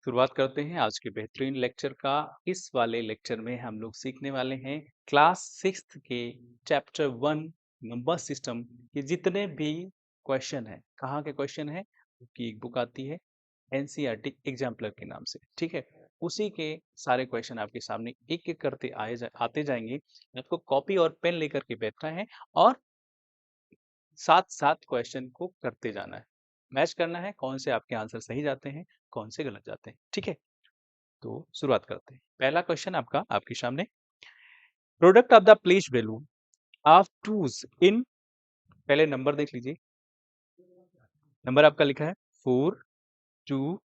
शुरुआत करते हैं आज के बेहतरीन लेक्चर का। इस वाले लेक्चर में हम लोग सीखने वाले हैं क्लास 6th के चैप्टर 1 नंबर सिस्टम के जितने भी क्वेश्चन हैं। कहाँ के क्वेश्चन हैं? की एक बुक आती है एनसीईआरटी एग्जाम्पलर के नाम से, ठीक है। उसी के सारे क्वेश्चन आपके सामने एक एक करते आते जाएंगे। आपको कॉपी और पेन लेकर के बैठना है और साथ साथ क्वेश्चन को करते जाना है, मैच करना है कौन से आपके आंसर सही जाते हैं, कौन से गलत जाते हैं, ठीक है। तो शुरुआत करते हैं। पहला क्वेश्चन आपका आपके सामने, product of the place value of twos in, पहले नंबर देख लीजिए। नंबर आपका लिखा है 4, 2,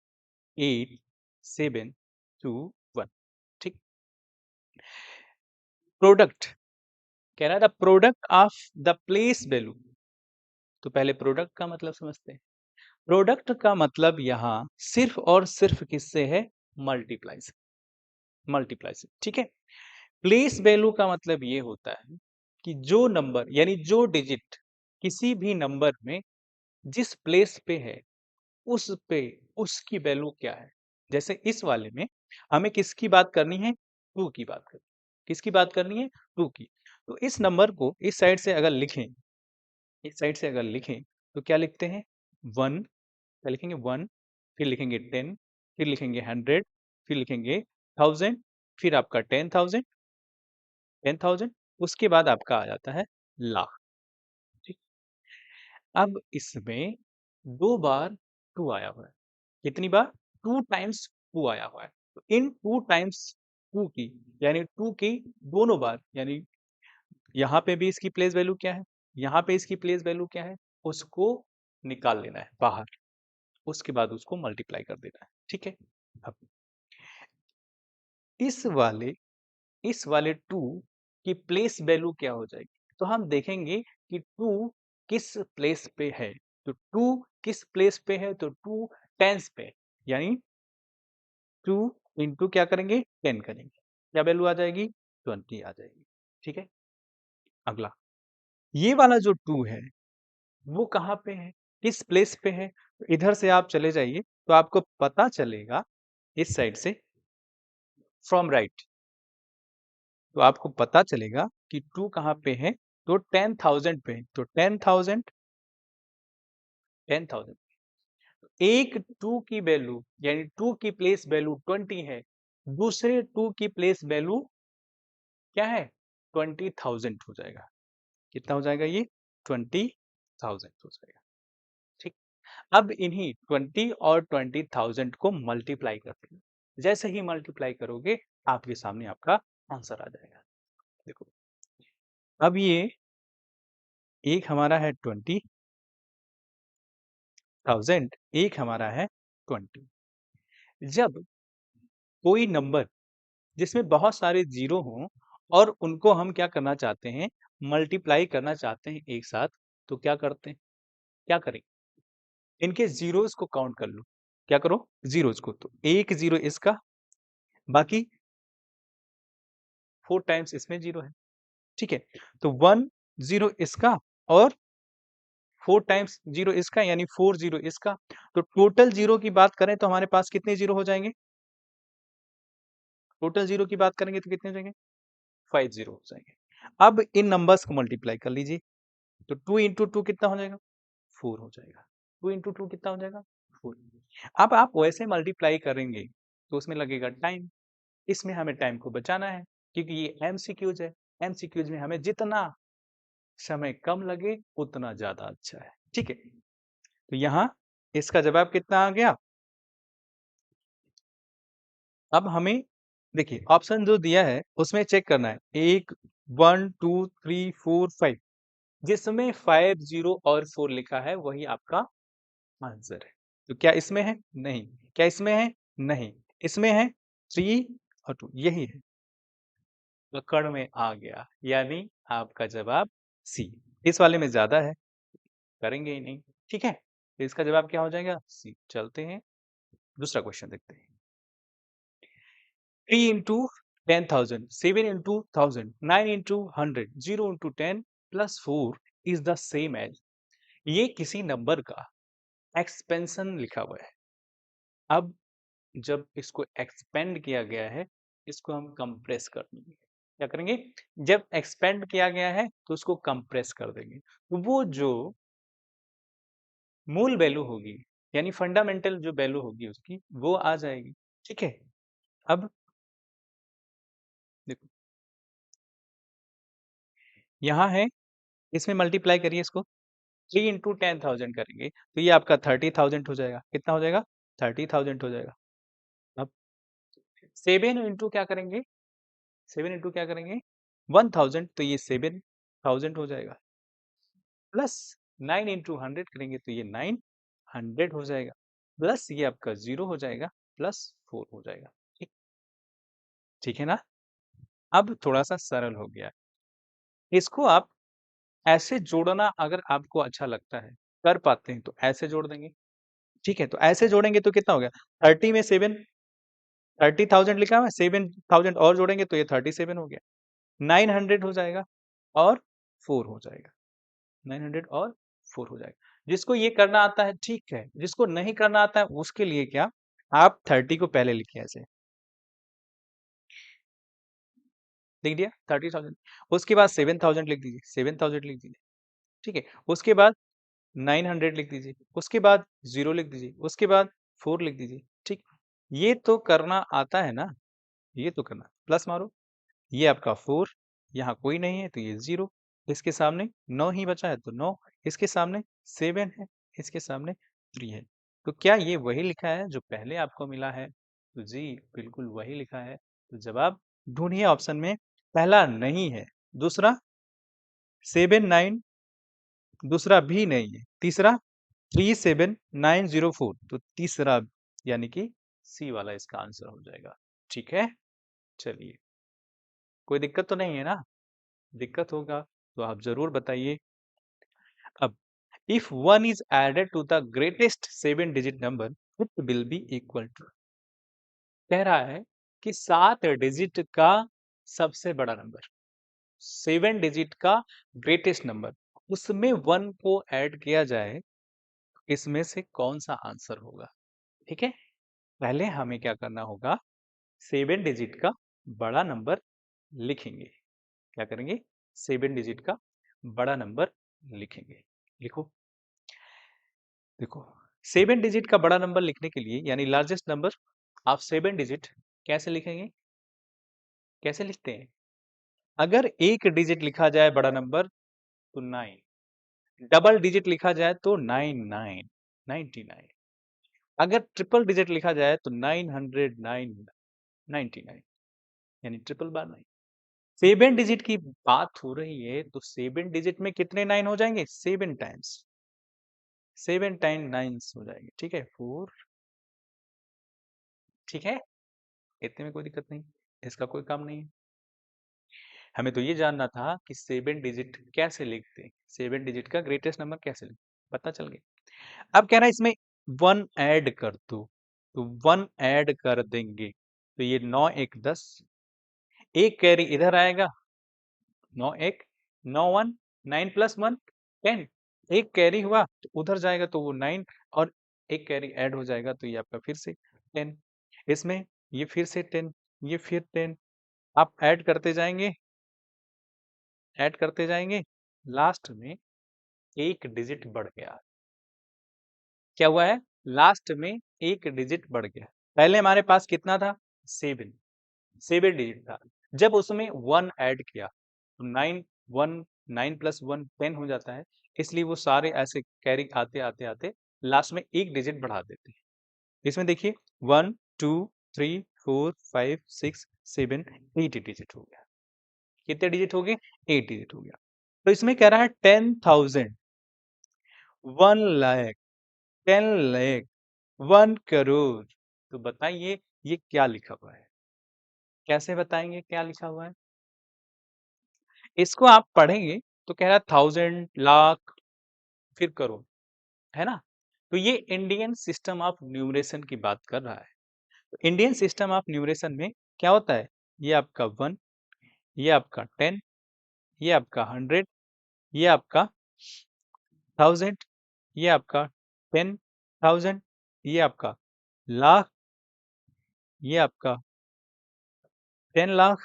8, 7, 2, 1, ठीक। प्रोडक्ट कह रहा है the product of the place value, तो पहले प्रोडक्ट का मतलब समझते हैं। प्रोडक्ट का मतलब यहां सिर्फ और सिर्फ किससे है? मल्टीप्लाई से, मल्टीप्लाई से, ठीक है। प्लेस वैल्यू का मतलब ये होता है कि जो नंबर यानी जो डिजिट किसी भी नंबर में जिस प्लेस पे है उस पे उसकी वैल्यू क्या है। जैसे इस वाले में हमें किसकी बात करनी है? 2 की बात करनी। किसकी बात करनी है? 2 की। तो इस नंबर को इस साइड से अगर लिखें, इस साइड से अगर लिखें तो क्या लिखते हैं? 1, क्या लिखेंगे? 1, फिर लिखेंगे 10, फिर लिखेंगे 100, फिर लिखेंगे 1000, फिर आपका 10,000, 10,000, उसके बाद आपका आ जाता है लाख, ठीक। अब इसमें 2 बार 2 आया हुआ है। कितनी बार? 2 टाइम्स 2 आया हुआ है। तो इन 2 टाइम्स 2 की यानी 2 की दोनों बार, यानी यहाँ पे भी इसकी प्लेस वैल्यू क्या है, यहाँ पे इसकी प्लेस वैल्यू क्या है, उसको निकाल लेना है बाहर। उसके बाद उसको मल्टीप्लाई कर देना है, ठीक है। अब इस वाले 2 की प्लेस वैल्यू क्या हो जाएगी? तो हम देखेंगे कि 2 किस प्लेस पे है। तो 2 किस प्लेस पे है? तो 2 टेंस पे है। यानी 2 इंटू क्या करेंगे? 10 करेंगे। क्या वैल्यू आ जाएगी? 20 आ जाएगी, ठीक है। अगला, ये वाला जो 2 है वो कहाँ पे है? किस प्लेस पे है? तो इधर से आप चले जाइए तो आपको पता चलेगा इस साइड से फ्रॉम राइट, तो आपको पता चलेगा कि 2 कहाँ पे है। तो 10,000 पे है। तो 10,000, 10,000, एक 2 की वैल्यू यानी 2 की प्लेस वैल्यू 20 है, दूसरे 2 की प्लेस वैल्यू क्या है? 20,000 हो जाएगा। कितना हो जाएगा ये? 20,000 हो जाएगा, ठीक। अब इन्हीं 20 और 20,000 को मल्टीप्लाई करते हैं। जैसे ही मल्टीप्लाई करोगे आपके सामने आपका आंसर आ जाएगा। देखो, अब ये एक हमारा है 20,000, एक हमारा है 20। जब कोई नंबर जिसमें बहुत सारे जीरो हों और उनको हम क्या करना चाहते हैं? मल्टीप्लाई करना चाहते हैं एक साथ, तो क्या करते हैं? क्या करें? इनके जीरोस को काउंट कर लो। क्या करो? जीरोस को। तो एक जीरो इसका, बाकी 4 टाइम्स इसमें जीरो है, ठीक है। तो 1 जीरो इसका और 4 टाइम्स जीरो इसका, यानी 4 जीरो इसका। तो टोटल जीरो की बात करें तो हमारे पास कितने जीरो हो जाएंगे? टोटल जीरो की बात करेंगे तो कितने हो जाएंगे? 5 जीरो हो जाएंगे। अब इन नंबर्स को मल्टीप्लाई कर लीजिए। तो 2 इंटू 2 कितना हो जाएगा? 4 हो जाएगा। 2 इंटू 2 कितना हो जाएगा? 4। अब आप वैसे मल्टीप्लाई करेंगे तो उसमें लगेगा टाइम। इसमें हमें टाइम को बचाना है क्योंकि ये एमसीक्यूज है। एमसीक्यूज में हमें जितना समय कम लगे उतना ज्यादा अच्छा है, ठीक है। तो यहाँ इसका जवाब कितना आ गया? अब हमें देखिए ऑप्शन जो दिया है उसमें चेक करना है। 1 2 3 4 5, जिसमें 5 0 और 4 लिखा है वही आपका आंसर है। तो क्या इसमें है? नहीं। क्या इसमें है? नहीं। इसमें है 3 और 2, यही है। पकड़ में आ गया, यानी आपका जवाब सी। इस वाले में ज्यादा है, करेंगे ही नहीं, ठीक है। तो इसका जवाब क्या हो जाएगा? सी। चलते हैं दूसरा क्वेश्चन देखते हैं। 3 into 10,000, 7 into 1000, 9 into 100, 0 into 10 plus 4 is the same as. ये किसी नंबर का एक्सपेंशन लिखा हुआ है। अब जब इसको एक्सपेंड किया गया है, इसको हम कंप्रेस कर देंगे। क्या करेंगे? जब एक्सपेंड किया गया है तो उसको कंप्रेस कर देंगे, तो वो जो मूल वैल्यू होगी, यानी फंडामेंटल जो वैल्यू होगी उसकी, वो आ जाएगी। ठीक है, अब देखो यहाँ है, इसमें मल्टीप्लाई करिए इसको, 3 इंटू 10,000 करेंगे तो ये आपका 30,000 हो जाएगा। कितना हो जाएगा? 30,000 हो जाएगा। अब 7 इंटू क्या करेंगे? 7 इंटू क्या करेंगे? 1000, तो ये 7,000 हो जाएगा। प्लस 9 इंटू 100 करेंगे तो ये 900 हो जाएगा। प्लस ये आपका 0 हो जाएगा, प्लस 4 हो जाएगा। ठीक, ठीक है ना? अब थोड़ा सा सरल हो गया। इसको आप ऐसे जोड़ना अगर आपको अच्छा लगता है, कर पाते हैं तो ऐसे जोड़ देंगे। ठीक है, तो ऐसे जोड़ेंगे तो कितना हो गया? 30 में 7, 30,000 लिखा हुआ है, 7,000 और जोड़ेंगे तो ये 37 हो गया। 900 हो जाएगा और 4 हो जाएगा। 900 और 4 हो जाएगा। जिसको ये करना आता है ठीक है, जिसको नहीं करना आता है उसके लिए क्या, आप 30 को पहले लिखिए, ऐसे लिख दिया 30,000, उसके बाद 7,000 लिख दीजिए, 7,000 लिख दीजिए। ठीक है, उसके बाद 900 लिख दीजिए, उसके बाद 0 लिख दीजिए, उसके बाद 4 लिख दीजिए। ठीक, ये तो करना आता है ना, ये तो करना, प्लस मारो, ये आपका 4, यहाँ कोई नहीं है तो ये 0, इसके सामने 9 ही बचा है तो 9, इसके सामने 7 है, इसके सामने 3 है। तो क्या ये वही लिखा है जो पहले आपको मिला है? तो जी बिल्कुल वही लिखा है। तो जवाब ढूंढिए, ऑप्शन में पहला नहीं है, दूसरा 7, 9, दूसरा भी नहीं है, तीसरा 37904, तो तीसरा यानी कि सी वाला इसका आंसर हो जाएगा। ठीक है, चलिए, कोई दिक्कत तो नहीं है ना? दिक्कत होगा तो आप जरूर बताइए। अब if 1 is added to the greatest 7 digit number, it will be equal to, कह रहा है कि 7 डिजिट का सबसे बड़ा नंबर, 7 डिजिट का ग्रेटेस्ट नंबर, उसमें 1 को ऐड किया जाए, इसमें से कौन सा आंसर होगा? ठीक है, पहले हमें क्या करना होगा, 7 डिजिट का बड़ा नंबर लिखेंगे। क्या करेंगे? 7 डिजिट का बड़ा नंबर लिखेंगे। लिखो, देखो 7 डिजिट का बड़ा नंबर लिखने के लिए, यानी लार्जेस्ट नंबर, आप 7 डिजिट कैसे लिखेंगे? कैसे लिखते हैं? अगर एक डिजिट लिखा जाए बड़ा नंबर तो 9, डबल डिजिट लिखा जाए तो 99, अगर ट्रिपल डिजिट लिखा जाए तो 909, 99, यानी ट्रिपल बार 9। 7 डिजिट की बात हो रही है तो 7 डिजिट में कितने 9 हो जाएंगे? 7 टाइम्स, 7 टाइम 9 हो जाएंगे। ठीक है, 4, ठीक है, इतने में कोई दिक्कत नहीं, इसका कोई काम नहीं है। हमें तो ये जानना था कि 7 डिजिट कैसे लिखते हैं, 7 डिजिट का ग्रेटेस्ट नंबर कैसे लिखते, पता चल गया। अब कह रहा है इसमें 1 ऐड कर दो, तो 1 ऐड कर देंगे तो ये 9 1 10, एक कैरी इधर आएगा, 9 1 9 1, 9 प्लस 1 10, एक कैरी हुआ तो उधर जाएगा तो वो 9, और एक कैरी ऐड हो जाएगा तो ये आपका फिर से 10, इसमें ये फिर से 10, ये फिर 10, आप ऐड करते जाएंगे, ऐड करते जाएंगे, लास्ट में एक डिजिट बढ़ गया। क्या हुआ है? लास्ट में एक डिजिट बढ़ गया। पहले हमारे पास कितना था? 7, 7 डिजिट था, जब उसमें 1 ऐड किया तो 9 1, 9 प्लस 1 10 हो जाता है, इसलिए वो सारे ऐसे कैरी आते आते आते लास्ट में एक डिजिट बढ़ा देते हैं। इसमें देखिए 1 2 3 4 5 6 7 8 डिजिट हो गया। कितने डिजिट हो गए? 8 डिजिट हो गया। तो इसमें कह रहा है 10,000, 1 लाख, 10 लाख, 1 करोड़। तो बताइए ये क्या लिखा हुआ है? कैसे बताएंगे क्या लिखा हुआ है? इसको आप पढ़ेंगे तो कह रहा है 1000, लाख, फिर करोड़, है ना? तो ये इंडियन सिस्टम ऑफ न्यूमरेशन की बात कर रहा है। तो इंडियन सिस्टम ऑफ न्यूमरेशन में क्या होता है? ये आपका 1, ये आपका 10, ये आपका 100, ये आपका 1000, ये आपका 10,000, ये आपका लाख, ये आपका 10 लाख,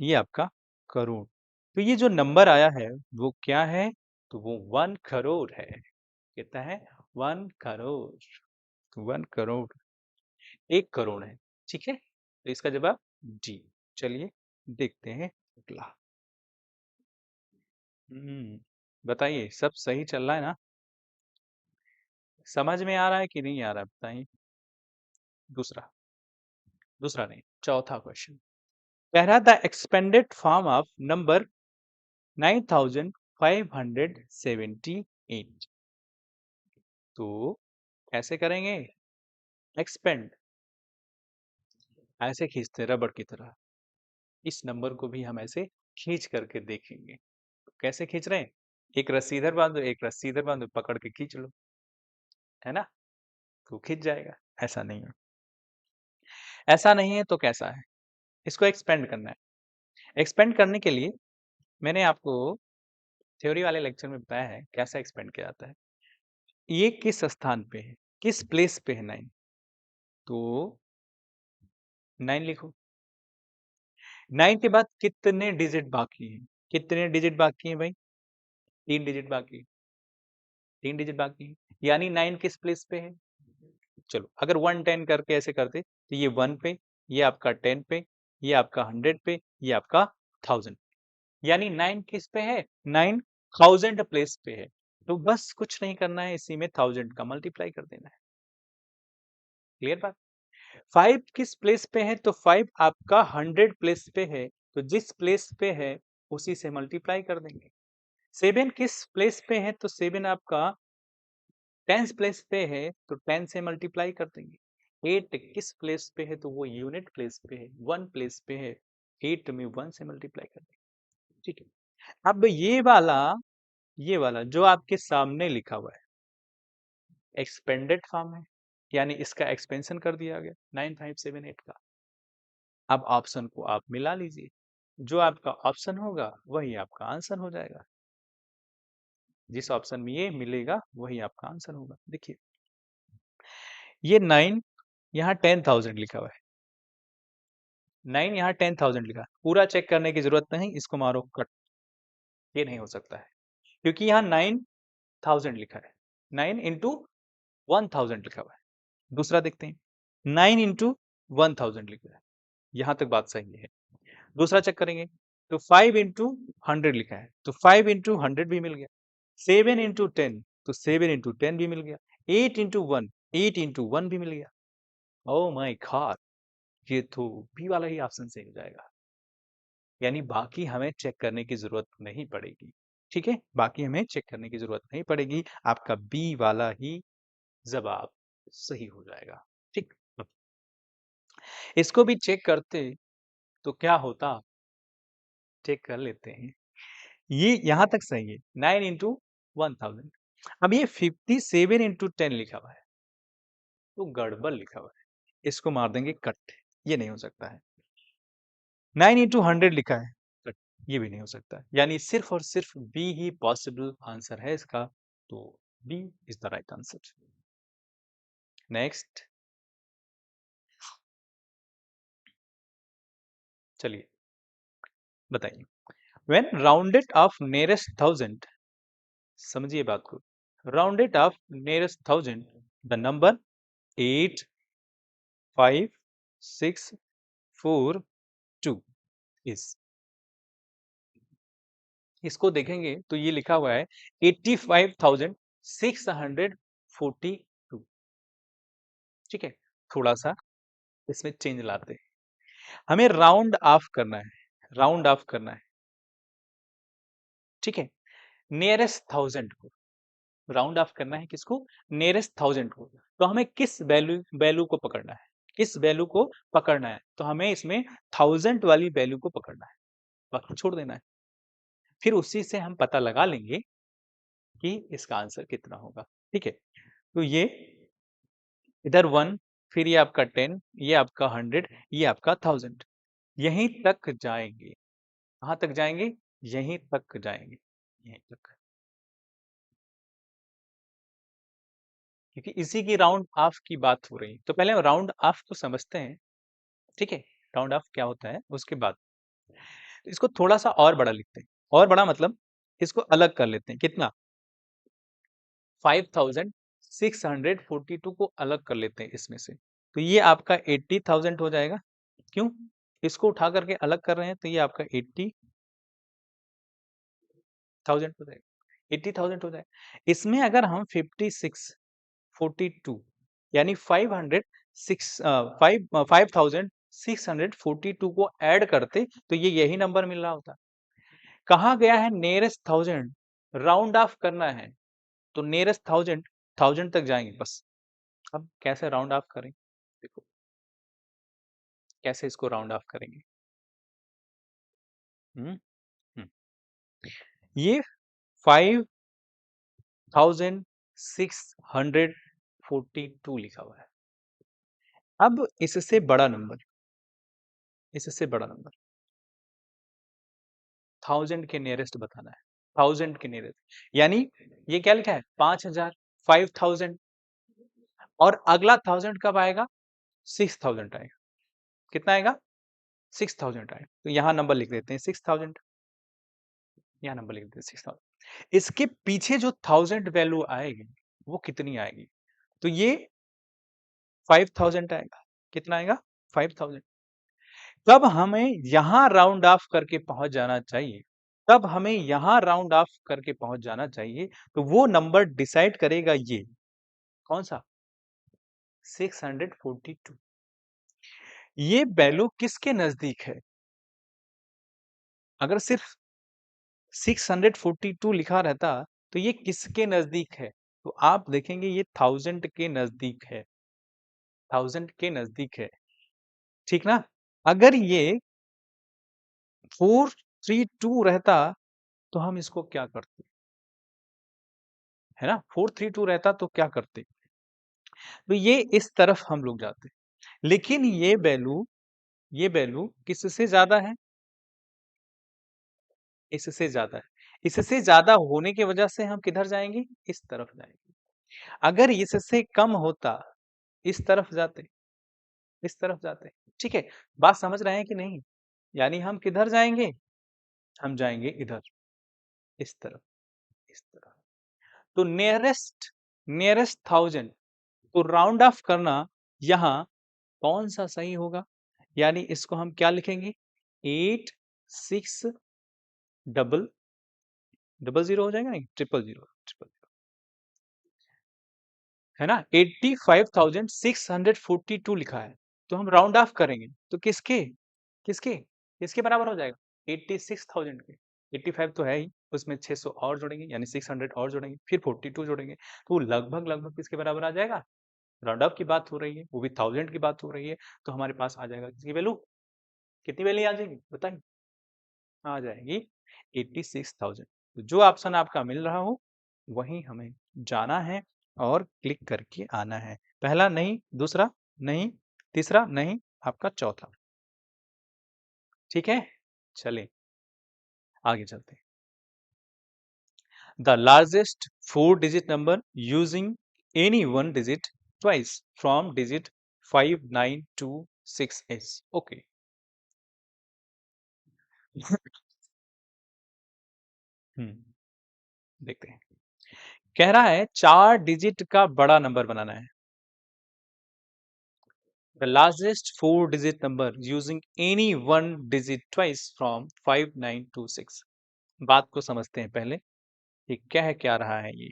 ये आपका करोड़। तो ये जो नंबर आया है वो क्या है? तो वो 1 करोड़ है। कितना है? 1 करोड़। 1 करोड़ 1 करोड़ है। ठीक है, तो इसका जवाब डी। चलिए देखते हैं अगला। बताइए, सब सही चल रहा है ना? समझ में आ रहा है कि नहीं आ रहा है, बताइए। दूसरा, दूसरा नहीं, चौथा क्वेश्चन कह रहा था एक्सपेंडेड फॉर्म ऑफ नंबर 9578। तो कैसे करेंगे? एक्सपेंड ऐसे खींचते रबड़ की तरह, इस नंबर को भी हम ऐसे खींच करके देखेंगे। तो कैसे खींच रहे हैं? एक रस्सी इधर बांधो, एक रस्सी इधर बांधो, पकड़ के खींच लो, है ना? तो खींच जाएगा। ऐसा नहीं है, ऐसा नहीं है तो कैसा है? इसको एक्सपेंड करना है। एक्सपेंड करने के लिए मैंने आपको थ्योरी वाले लेक्चर में बताया है कैसा एक्सपेंड किया जाता है। ये किस स्थान पे है, किस प्लेस पे है 9? तो 9 लिखो। 9 के बाद कितने डिजिट बाकी हैं? कितने डिजिट बाकी हैं भाई? 3 डिजिट बाकी है। 3 डिजिट बाकी है, यानी 9 किस प्लेस पे है? चलो अगर 110 करके ऐसे करते तो ये 1 पे, ये आपका 10 पे, ये आपका 100 पे, ये आपका 1000, यानी 9 किस पे है? 9 1000 प्लेस पे है। तो बस कुछ नहीं करना है, इसी में 1000 का मल्टीप्लाई कर देना है। क्लियर बात? 5 किस प्लेस पे है? तो 5 आपका 100 प्लेस पे है, तो जिस प्लेस पे है उसी से मल्टीप्लाई कर देंगे। 7 किस प्लेस पे है? तो 7 आपका 10 प्लेस पे है, तो 10 से मल्टीप्लाई कर देंगे। 8 किस प्लेस पे है? तो वो यूनिट प्लेस पे है, 1 प्लेस पे है, 8 में 1 से मल्टीप्लाई कर देंगे। ठीक है, अब ये वाला जो आपके सामने लिखा हुआ है एक्सपेंडेड फॉर्म है, यानी इसका एक्सपेंशन कर दिया गया 9578 का। अब ऑप्शन को आप मिला लीजिए, जो आपका ऑप्शन होगा वही आपका आंसर हो जाएगा। जिस ऑप्शन में ये मिलेगा वही आपका आंसर होगा। देखिए ये 9 यहाँ 10,000 लिखा हुआ है, 9 यहाँ 10,000 लिखा है। पूरा चेक करने की जरूरत नहीं, इसको मारो कट। ये नहीं हो सकता है क्योंकि यहाँ 9,000 लिखा है, 9 इंटू 1,000 लिखा हुआ है। दूसरा देखते हैं, 9 इंटू 1,000 लिखा है, यहाँ तक बात सही है। दूसरा चेक करेंगे तो 5 इंटू 100 लिखा है, तो 5 इंटू 100 भी मिल गया। 7 इंटू 10, तो 7 इंटू 10 भी मिल गया। 8 इंटू 1, 8 इंटू 1 भी मिल गया। ओ माय गॉड, ये तो बी वाला ही ऑप्शन सही हो जाएगा, यानी बाकी हमें चेक करने की जरूरत नहीं पड़ेगी। ठीक है, बाकी हमें चेक करने की जरूरत नहीं पड़ेगी, आपका बी वाला ही जवाब सही हो जाएगा। ठीक, इसको भी चेक करते तो क्या होता, चेक कर लेते हैं। ये यहां तक सही है, 9 इंटू 1000। अब ये 57 इंटू 10 लिखा हुआ है, तो गड़बड़ लिखा हुआ है, इसको मार देंगे कट। ये नहीं हो सकता है। 9 इंटू 100 लिखा है, कट। ये भी नहीं हो सकता है, यानी सिर्फ और सिर्फ बी ही पॉसिबल आंसर है इसका। तो B is the right answer. Next, चलिए बताइए, व्हेन राउंडेड ऑफ नियरेस्ट 1000, समझिए बात को, rounded off nearest 1000 the number 8 5 6 4 2 is, इसको देखेंगे तो ये लिखा हुआ है 85,642। ठीक है, थोड़ा सा इसमें चेंज लाते हैं, हमें राउंड ऑफ करना है, राउंड ऑफ करना है। ठीक है, नियरेस्ट 1000 को राउंड ऑफ करना है, किसको? नियरेस्ट 1000 को। तो हमें किस वैल्यू वैल्यू को पकड़ना है, किस वैल्यू को पकड़ना है? तो हमें इसमें 1000 वाली वैल्यू को पकड़ना है, बाकी छोड़ देना है। फिर उसी से हम पता लगा लेंगे कि इसका आंसर कितना होगा। ठीक है, तो ये इधर 1, फिर ये आपका 10, ये आपका 100, ये आपका 1000, यहीं तक जाएंगे। कहां तक जाएंगे? यहीं तक जाएंगे, यहीं तक। क्योंकि इसी की राउंड ऑफ की बात हो रही है। तो पहले राउंड ऑफ को समझते हैं, ठीक है? राउंड ऑफ क्या होता है उसके बाद इसको थोड़ा सा और बड़ा लिखते हैं। और बड़ा मतलब इसको अलग कर लेते हैं। कितना? 5642 को अलग कर लेते हैं इसमें से। तो ये आपका 80,000 हो जाएगा। क्यों? इसको उठा करके अलग कर रहे हैं तो ये आपका 80,000 हो जाएगा। 80,000 हो जाएगा। इसमें अगर हम 5642 यानी 5642 को ऐड करते तो ये यही नंबर मिल रहा होता। कहा गया है नियरेस्ट 1000, राउंड ऑफ करना है तो नियरेस्ट 1000 तक जाएंगे बस। अब कैसे राउंड ऑफ करें? देखो कैसे इसको राउंड ऑफ करेंगे। हम्म हम्म। ये 5642 लिखा हुआ है। अब इससे बड़ा नंबर, इससे बड़ा नंबर 1000 के नियरेस्ट बताना है। 1000 के नियरेस्ट यानी ये क्या लिखा है? 5000, 5000। और अगला 1000 कब आएगा? 6000 आएगा। कितना आएगा? 6000 आएगा। तो यहाँ नंबर लिख देते हैं 6000। यहाँ नंबर लिख देते हैं 6000। इसके पीछे जो 1000 वैल्यू आएगी वो कितनी आएगी? तो ये 5000 आएगा। कितना आएगा? 5000। तब हमें यहां राउंड ऑफ करके पहुंच जाना चाहिए। तब हमें यहां राउंड ऑफ करके पहुंच जाना चाहिए। तो वो नंबर डिसाइड करेगा ये कौन सा? 642। ये वैल्यू किसके नजदीक है? अगर सिर्फ 642 लिखा रहता तो ये किसके नजदीक है? तो आप देखेंगे ये 1000 के नजदीक है। 1000 के नजदीक है, ठीक ना? अगर ये 432 रहता तो हम इसको क्या करते? है ना? 432 रहता तो क्या करते? तो ये इस तरफ हम लोग जाते। लेकिन ये वैल्यू किससे ज्यादा है? इससे ज्यादा है। इससे ज्यादा होने की वजह से हम किधर जाएंगे? इस तरफ जाएंगे। अगर इससे कम होता इस तरफ जाते, इस तरफ जाते। ठीक है, बात समझ रहे हैं कि नहीं? यानी हम किधर जाएंगे? हम जाएंगे इधर, इस तरफ, इस तरफ। तो नियरेस्ट, नियरेस्ट 1000 तो राउंड ऑफ करना यहाँ कौन सा सही होगा? यानी इसको हम क्या लिखेंगे? 8600 हो जाएगा, नहीं 000, है ना? 85,642 लिखा है। तो हम राउंड ऑफ करेंगे तो किसके, किसके, किसके बराबर हो जाएगा? 86,000 के। 85 तो है ही, उसमें 600 और जोड़ेंगे यानी 600 और जोड़ेंगे, फिर 42 जोड़ेंगे तो लगभग लगभग किसके बराबर आ जाएगा? राउंड ऑफ की बात हो रही है, वो भी 1000 की बात हो रही है। तो हमारे पास आ जाएगा किसकी वैल्यू? कितनी वैल्यू आ जाएगी बताइए? आ जाएगी 86,000। तो जो ऑप्शन आपका मिल रहा हो वहीं हमें जाना है और क्लिक करके आना है। पहला नहीं, दूसरा नहीं, तीसरा नहीं, आपका चौथा। ठीक है, चलिए आगे चलते हैं। The largest 4 digit number using any 1 digit twice from digit 5926 is okay. देखते हैं। कह रहा है 4 डिजिट का बड़ा नंबर बनाना है। The largest 4 digit number using any 1 digit twice from 5926। बात को समझते हैं पहले, ये क्या रहा है ये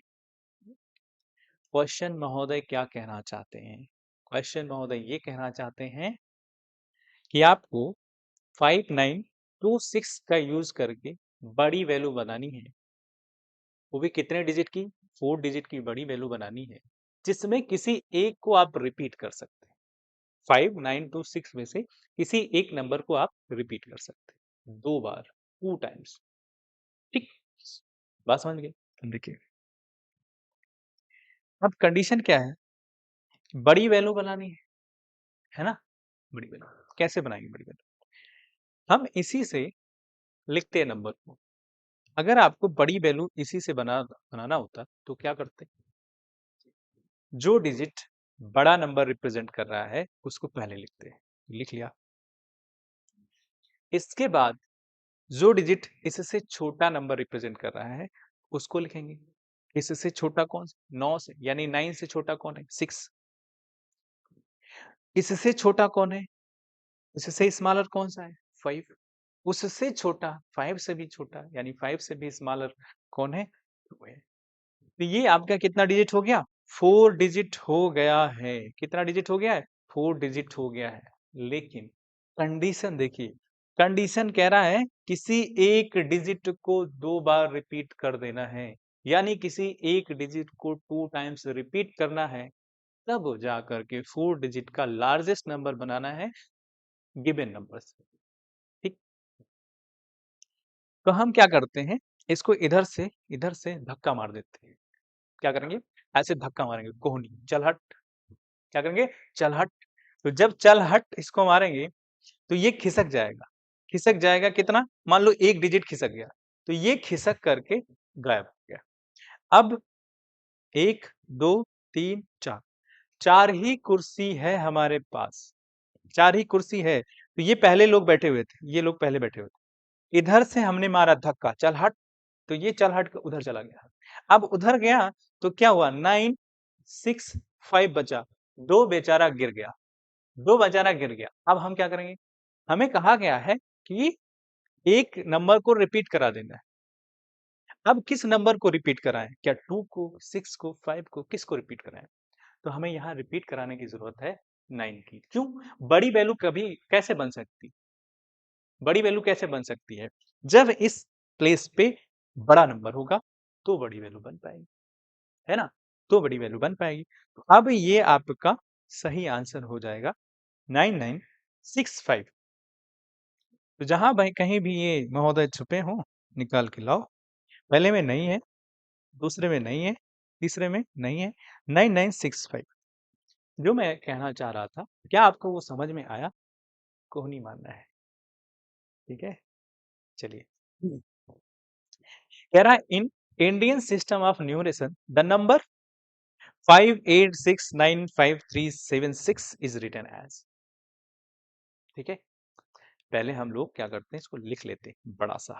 क्वेश्चन महोदय क्या कहना चाहते हैं? क्वेश्चन महोदय ये कहना चाहते हैं कि आपको 5926 का यूज करके बड़ी वैल्यू बनानी है। वो भी कितने डिजिट की? 4 डिजिट की बड़ी वैल्यू बनानी है जिसमें किसी एक को आप रिपीट कर सकते हैं। 5926 में से किसी एक नंबर को आप रिपीट कर सकते हैं 2 बार, 2 टाइम्स। ठीक, बात समझ गए? देखिए अब कंडीशन क्या है? बड़ी वैल्यू बनानी है ना? बड़ी वैल्यू कैसे बनाएंगे? बड़ी वैल्यू हम इसी से लिखते हैं नंबर को। अगर आपको बड़ी वैल्यू इसी से बनाना होता तो क्या करते? जो डिजिट बड़ा नंबर रिप्रेजेंट कर रहा है उसको पहले लिखते हैं, लिख लिया। इसके बाद जो डिजिट इससे छोटा नंबर रिप्रेजेंट कर रहा है उसको लिखेंगे। इससे छोटा कौन सा? 9 से, यानी 9 से छोटा कौन है? 6। इससे छोटा कौन है? इससे स्मॉलर कौन सा है? 5। उससे छोटा, 5 से भी छोटा, यानी 5 से भी स्मॉलर कौन है? 2 है। तो ये आपका कितना डिजिट हो गया? 4 डिजिट हो गया है। कितना डिजिट हो गया है? 4 डिजिट हो गया है। लेकिन कंडीशन देखिए, कंडीशन कह रहा है किसी एक डिजिट को 2 बार रिपीट कर देना है, यानी किसी एक डिजिट को 2 टाइम्स रिपीट करना है, तब जाकर के 4 डिजिट का लार्जेस्ट नंबर बनाना है गिवन नंबर से। ठीक, तो हम क्या करते हैं, इसको इधर से धक्का मार देते हैं। क्या करेंगे? ऐसे धक्का मारेंगे, कोहनी, चल हट। क्या करेंगे? चल हट। तो जब चल हट इसको मारेंगे तो ये खिसक जाएगा। खिसक जाएगा कितना? मान लो 1 डिजिट खिसक गया, तो ये खिसक करके गायब हो गया। अब 1 2 3 4, 4 ही कुर्सी है हमारे पास। 4 ही कुर्सी है, तो ये पहले लोग बैठे हुए थे, ये लोग पहले बैठे हुए थे। इधर से हमने मारा धक्का, चल हट, तो ये चल हट के उधर चला गया। अब उधर गया तो क्या हुआ? 9 6 5 बचा, 2 बेचारा गिर गया, 2 बेचारा गिर गया। अब हम क्या करेंगे? हमें कहा गया है कि एक नंबर को रिपीट करा देना है। अब किस नंबर को रिपीट कराएं? क्या 2 को, 6 को, 5 को, किसको रिपीट कराएं? तो हमें यहाँ रिपीट कराने की जरूरत है 9 की। क्यों? बड़ी वैल्यू कभी कैसे बन सकती, बड़ी वैल्यू कैसे बन सकती है? जब इस प्लेस पे बड़ा नंबर होगा तो बड़ी वैल्यू बन पाएगी, है ना? तो बड़ी वैल्यू बन पाएगी। तो अब ये आपका सही आंसर हो जाएगा 9965। तो जहां भाई कहीं भी ये महोदय छुपे हो, निकाल के लाओ। पहले में नहीं है, दूसरे में नहीं है, तीसरे में नहीं है। 9965। जो मैं कहना चाह रहा था, क्या आपको वो समझ में आया? को नहीं मानना है, ठीक है? चलिए। कह रहा है in Indian system of numeration the number 58695376 is written as. ठीक है, पहले हम लोग क्या करते हैं, इसको लिख लेते हैं बड़ा सा।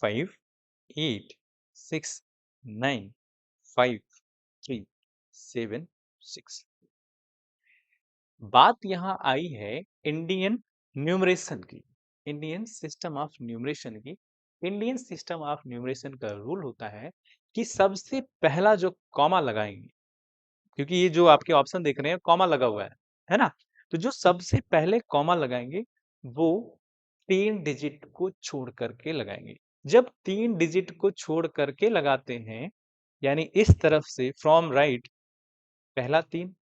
58695376। बात यहाँ आई है इंडियन न्यूमरेशन की, इंडियन सिस्टम ऑफ न्यूमरेशन की। इंडियन सिस्टम ऑफ न्यूमरेशन का रूल होता है कि सबसे पहला जो कॉमा लगाएंगे, क्योंकि ये जो आपके ऑप्शन देख रहे हैं कॉमा लगा हुआ है ना? तो जो सबसे पहले कॉमा लगाएंगे वो 3 डिजिट को छोड़ करके लगाएंगे। जब 3 डिजिट को छोड़ करके लगाते हैं, यानी इस तरफ से फ्रॉम राइट, पहला 3,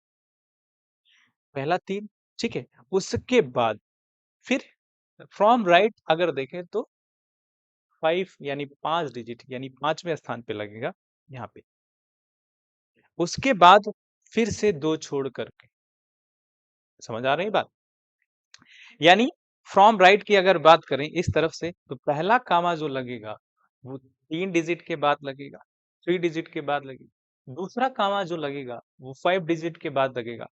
पहला 3, ठीक है। उसके बाद फिर फ्रॉम राइट अगर देखें तो 5, यानी 5 डिजिट, यानी 5वें स्थान पे लगेगा यहाँ पे। उसके बाद फिर से 2 छोड़ करके, समझ आ रही बात? यानी फ्रॉम राइट की अगर बात करें इस तरफ से, तो पहला कामा जो लगेगा वो 3 डिजिट के बाद लगेगा, 3 डिजिट के बाद लगेगा। दूसरा कामा जो लगेगा वो 5 डिजिट के बाद लगेगा।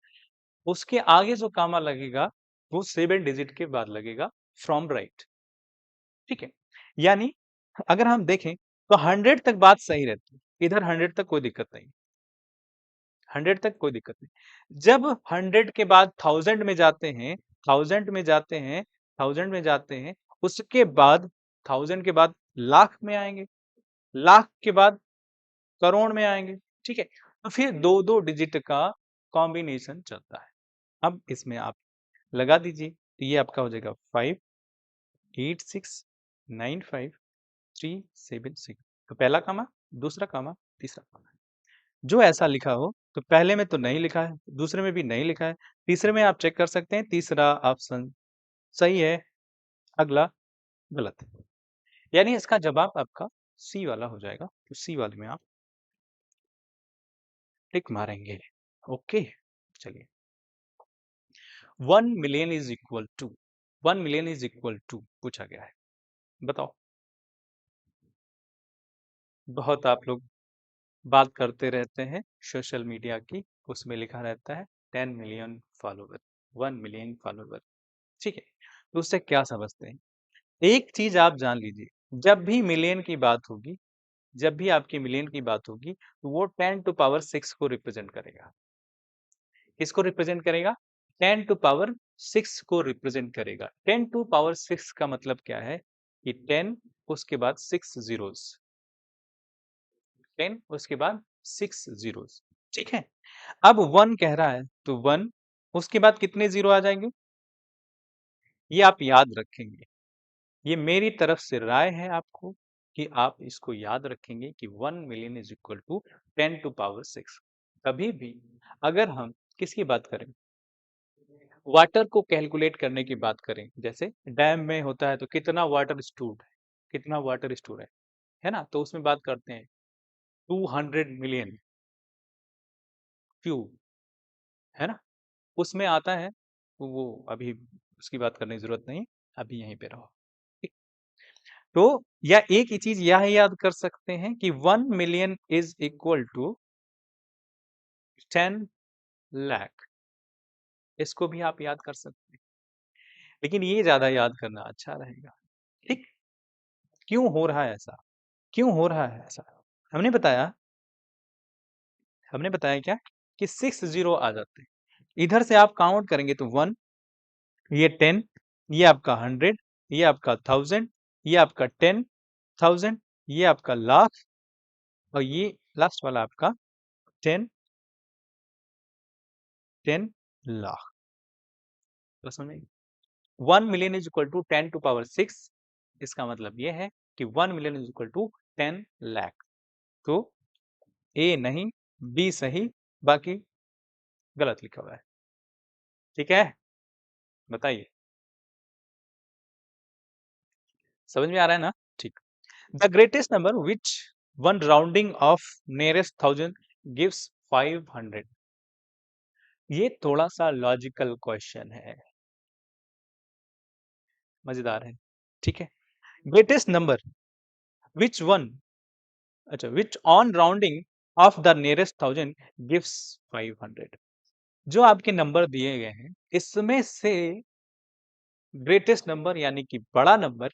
उसके आगे जो कामा लगेगा वो 7 डिजिट के बाद लगेगा फ्रॉम राइट। ठीक है, यानी अगर हम देखें तो 100 तक बात सही रहती है, इधर 100 तक कोई दिक्कत नहीं, 100 तक कोई दिक्कत नहीं। जब 100 के बाद 1000 में जाते हैं, 1000 में जाते हैं, 1000 में जाते हैं, उसके बाद 1000 के बाद लाख में आएंगे, लाख के बाद करोड़ में आएंगे। ठीक है, तो फिर 2-2 डिजिट का कॉम्बिनेशन चलता है। अब इसमें आप लगा दीजिए, तो ये आपका हो जाएगा 58695376। तो पहला कामा, दूसरा कामा, तीसरा कामा। जो ऐसा लिखा हो, तो पहले में तो नहीं लिखा है, दूसरे में भी नहीं लिखा है, तीसरे में आप चेक कर सकते हैं, तीसरा ऑप्शन सही है, अगला गलत है। यानी इसका जवाब आपका सी वाला हो जाएगा। तो सी वाले में आप टिक मारेंगे। ओके, चलिए। 1 million is equal to, 1 million is equal to पूछा गया है, बताओ। बहुत आप लोग बात करते रहते हैं सोशल मीडिया की, उसमें लिखा रहता है 10 मिलियन फॉलोवर, 1 मिलियन फॉलोवर। ठीक है, तो उससे क्या समझते हैं? एक चीज आप जान लीजिए, जब भी मिलियन की बात होगी, जब भी आपकी मिलियन की बात होगी, तो वो 10 टू पावर 6 को रिप्रेजेंट करेगा। किसको रिप्रेजेंट करेगा? 10 टू पावर 6 को रिप्रेजेंट करेगा। 10 टू पावर 6 का मतलब क्या है कि 10 उसके बाद 6 जीरोस, 10 उसके बाद 6 जीरोस। ठीक है, अब 1 कह रहा है तो 1 उसके बाद कितने जीरो आ जाएंगे, ये आप याद रखेंगे। ये मेरी तरफ से राय है आपको कि आप इसको याद रखेंगे कि 1 million is equal to 10 to power 6। कभी भी अगर हम किसकी बात करें, वाटर को कैलकुलेट करने की बात करें, जैसे डैम में होता है तो कितना वाटर स्टोर्ड है, कितना वाटर स्टोर है ना, तो उसमें बात करते हैं 200 मिलियन क्यूब, है ना, उसमें आता है तो वो अभी उसकी बात करने की जरूरत नहीं, अभी यहीं पे रहो। ठीक? तो या एक ही चीज यह याद कर सकते हैं कि 1 million is equal to 10 lakh, इसको भी आप याद कर सकते हैं, लेकिन ये ज्यादा याद करना अच्छा रहेगा। ठीक, क्यों हो रहा है ऐसा, क्यों हो रहा है ऐसा? हमने बताया, हमने बताया क्या कि 6 जीरो आ जाते हैं, इधर से आप काउंट करेंगे तो 1, ये 10, ये आपका 100, ये आपका 1000, ये आपका 10,000, ये आपका लाख, और ये लास्ट वाला आपका 10 लाख। तो समझ में, 1 million is equal to 10 to power 6, इसका मतलब ये है कि 1 million is equal to 10 lakh. तो ए नहीं, बी सही, बाकी गलत लिखा हुआ है। ठीक है, बताइए, समझ में आ रहा है ना? ठीक, the greatest number which one rounding off nearest thousand gives 500। ये थोड़ा सा लॉजिकल क्वेश्चन है, मजेदार है। ठीक है, ग्रेटेस्ट नंबर विच वन, अच्छा, which on rounding off the nearest thousand gives 500। जो आपके नंबर दिए गए हैं इसमें से ग्रेटेस्ट नंबर यानी कि बड़ा नंबर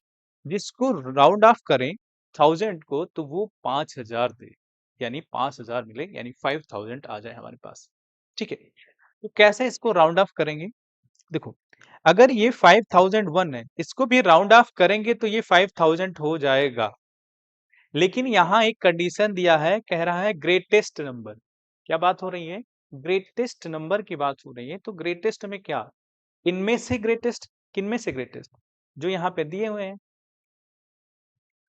जिसको राउंड ऑफ करें 1000 को तो वो 5000 दे, यानी 5000 मिले, यानी 5000 आ जाए हमारे पास। ठीक है, तो कैसे इसको राउंड ऑफ करेंगे? देखो, अगर ये 5001 है, इसको भी राउंड ऑफ करेंगे तो ये 5000 हो जाएगा, लेकिन यहाँ एक कंडीशन दिया है, कह रहा है ग्रेटेस्ट नंबर। क्या बात हो रही है? ग्रेटेस्ट नंबर की बात हो रही है। तो ग्रेटेस्ट में क्या, इनमें से ग्रेटेस्ट, किनमें से ग्रेटेस्ट, जो यहाँ पे दिए हुए हैं,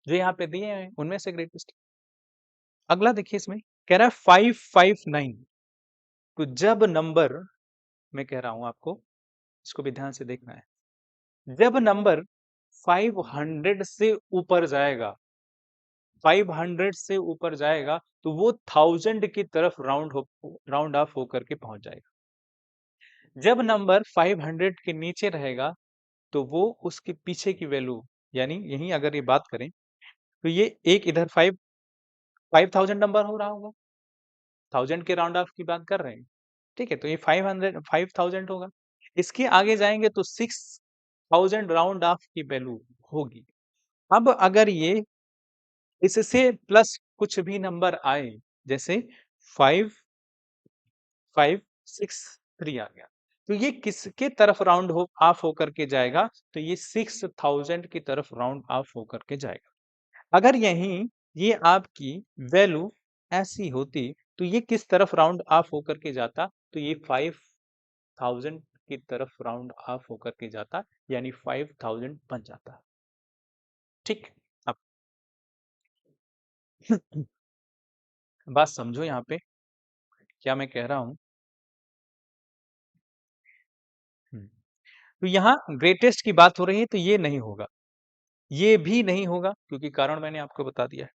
जो यहाँ पे दिए हैं उनमें से ग्रेटेस्ट। अगला देखिए, इसमें कह रहा है 559। तो जब नंबर, मैं कह रहा हूं आपको, इसको भी ध्यान से देखना है, जब नंबर 500 से ऊपर जाएगा, 500 से ऊपर जाएगा तो वो 1000 की तरफ राउंड ऑफ होकर के पहुंच जाएगा। जब नंबर 500 के नीचे रहेगा तो वो उसके पीछे की वैल्यू, यानी यही अगर ये बात करें तो ये एक इधर 5000 नंबर हो रहा होगा, 1000 के राउंड ऑफ की बात कर रहे हैं। ठीक है, तो ये 5000 होगा, इसके आगे जाएंगे तो 6000 राउंड ऑफ की वैल्यू होगी। अब अगर ये इससे प्लस कुछ भी नंबर आए, जैसे 5563 आ गया, तो ये किसके तरफ राउंड हो ऑफ होकर के जाएगा? तो ये 6000 की तरफ राउंड ऑफ होकर के जाएगा। अगर यही ये आपकी वैल्यू ऐसी होती तो ये किस तरफ राउंड ऑफ होकर के जाता? तो ये 5000 की तरफ राउंड ऑफ होकर के जाता, यानी 5000 बन जाता। ठीक, अब बात समझो यहाँ पे क्या मैं कह रहा हूँ। तो यहाँ ग्रेटेस्ट की बात हो रही है तो ये नहीं होगा, ये भी नहीं होगा, क्योंकि कारण मैंने आपको बता दिया है।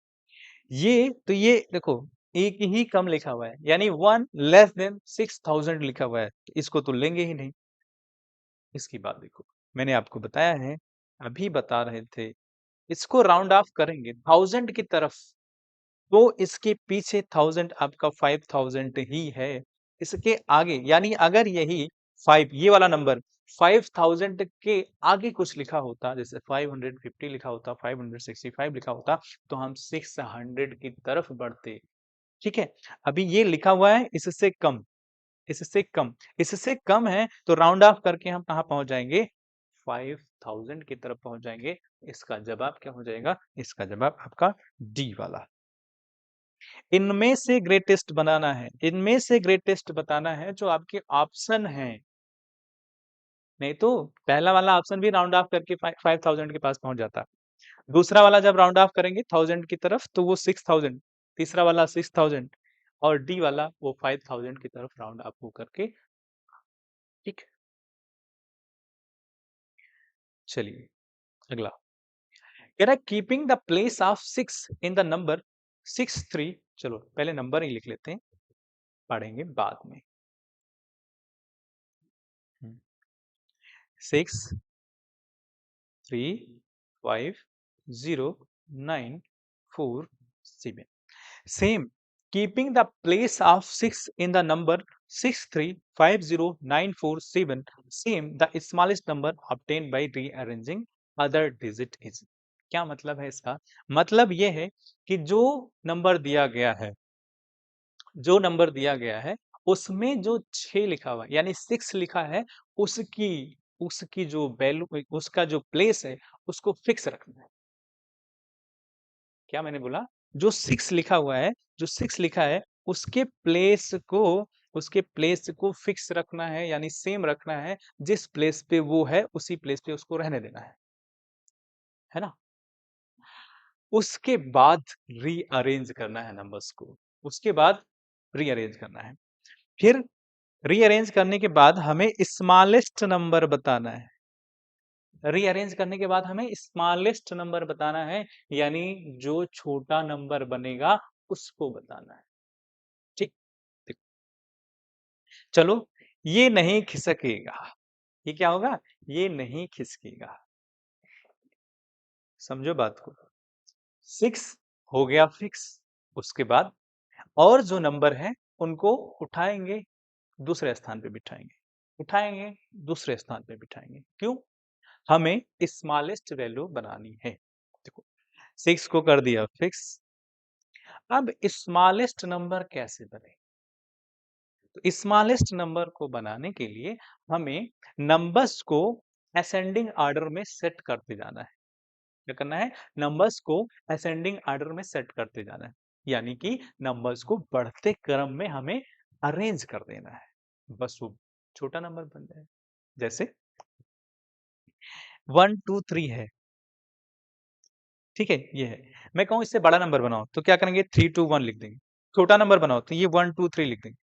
ये तो ये देखो, एक ही कम लिखा हुआ है, यानी 1 लेस देन 6000 लिखा हुआ है, तो इसको तो लेंगे ही नहीं। इसकी बात देखो, मैंने आपको बताया है, अभी बता रहे थे, इसको राउंड ऑफ करेंगे 1000 की तरफ, तो इसके पीछे 1000 आपका 5000 ही है। इसके आगे यानी अगर यही 5 ये वाला नंबर 5000 के आगे कुछ लिखा होता, जैसे 550 लिखा होता, 565 लिखा होता, तो हम 600 की तरफ बढ़ते। ठीक है, अभी ये लिखा हुआ है इससे कम, इससे कम, इससे कम है, तो राउंड ऑफ करके हम कहाँ पहुंच जाएंगे? 5000 की तरफ पहुंच जाएंगे। इसका जवाब क्या हो जाएगा? इसका जवाब आपका डी वाला। इनमें से ग्रेटेस्ट बनाना है, इनमें से ग्रेटेस्ट बताना है जो आपके ऑप्शन है। नहीं तो पहला वाला ऑप्शन भी राउंड ऑफ करके 5000 के पास पहुंच जाता। दूसरा वाला जब राउंड ऑफ करेंगे 1000 की तरफ तो वो 6000, तीसरा वाला 6000 और डी वाला वो 5000 की तरफ राउंड ऑफ हो करके। ठीक, चलिए अगला कह रहा है keeping the place of 6 in the number 63। चलो पहले नंबर ही लिख लेते हैं, पढ़ेंगे बाद में। 6 3 5 0 9 4 7। Same, keeping the place of 6 in the number 6350947, same the smallest number obtained by rearranging other digit is। क्या मतलब है इसका? मतलब ये है कि जो नंबर दिया गया है, जो नंबर दिया गया है उसमें जो 6 लिखा हुआ है यानी 6 लिखा है, उसकी उसकी जो वैल्यू, उसका जो प्लेस है उसको फिक्स रखना है। क्या मैंने बोला? जो 6 लिखा हुआ है, जो 6 लिखा है उसके प्लेस को, उसके प्लेस को फिक्स रखना है यानी सेम रखना है। जिस प्लेस पे वो है उसी प्लेस पे उसको रहने देना है ना? उसके बाद रीअरेंज करना है नंबर्स को, उसके बाद रीअरेंज करना है। फिर रीअरेंज करने के बाद हमें स्मॉलेस्ट नंबर बताना है। रीअरेंज करने के बाद हमें स्मॉलेस्ट नंबर बताना है, यानी जो छोटा नंबर बनेगा उसको बताना है। ठीक, चलो ये नहीं खिसकेगा। ये क्या होगा? ये नहीं खिसकेगा। समझो बात को। 6 हो गया फिक्स। उसके बाद और जो नंबर है उनको उठाएंगे, दूसरे स्थान पे बिठाएंगे, उठाएंगे दूसरे स्थान पे बिठाएंगे। क्यों? हमें स्मॉलेस्ट वैल्यू बनानी है। देखो 6 को कर दिया फिक्स। अब स्मॉलेस्ट नंबर कैसे बने? तो स्मॉलेस्ट नंबर को बनाने के लिए हमें नंबर्स को असेंडिंग ऑर्डर में सेट करते जाना है। क्या करना है? नंबर्स को असेंडिंग ऑर्डर में सेट करते जाना है, यानी कि नंबर्स को बढ़ते क्रम में हमें अरेंज कर देना है, बस वो छोटा नंबर बन जाए। जैसे 1 2 3 है, ठीक है, ये है। मैं कहूं इससे बड़ा नंबर बनाओ तो क्या करेंगे? 3 2 1 लिख देंगे। छोटा नंबर बनाओ तो ये 1 2 3 लिख देंगे।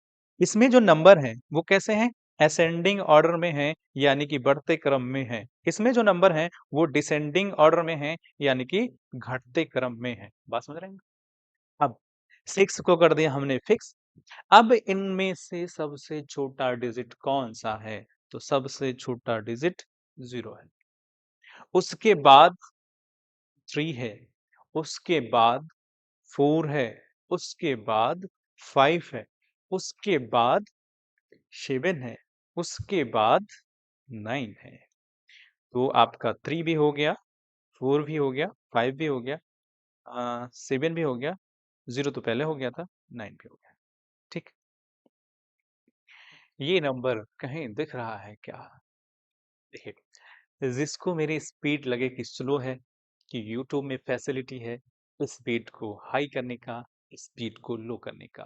इसमें जो नंबर है वो कैसे हैं? असेंडिंग ऑर्डर में है, यानी कि बढ़ते क्रम में है। इसमें जो नंबर है वो डिसेंडिंग ऑर्डर में है, यानी कि घटते क्रम में है। बात समझ रहे हैं? अब 6 को कर दिया हमने फिक्स। अब इनमें से सबसे छोटा डिजिट कौन सा है? तो सबसे छोटा डिजिट 0 है। उसके बाद 3 है, उसके बाद 4 है, उसके बाद 5 है, उसके बाद 7 है, उसके बाद 9 है। तो आपका 3 भी हो गया, 4 भी हो गया, 5 भी हो गया, 7 भी हो गया, 0 तो पहले हो गया था, 9 भी हो गया। ठीक, ये नंबर कहीं दिख रहा है क्या? देखिए, जिसको मेरी स्पीड लगे कि स्लो है, कि यूट्यूब में फैसिलिटी है स्पीड को हाई करने का, स्पीड को लो करने का,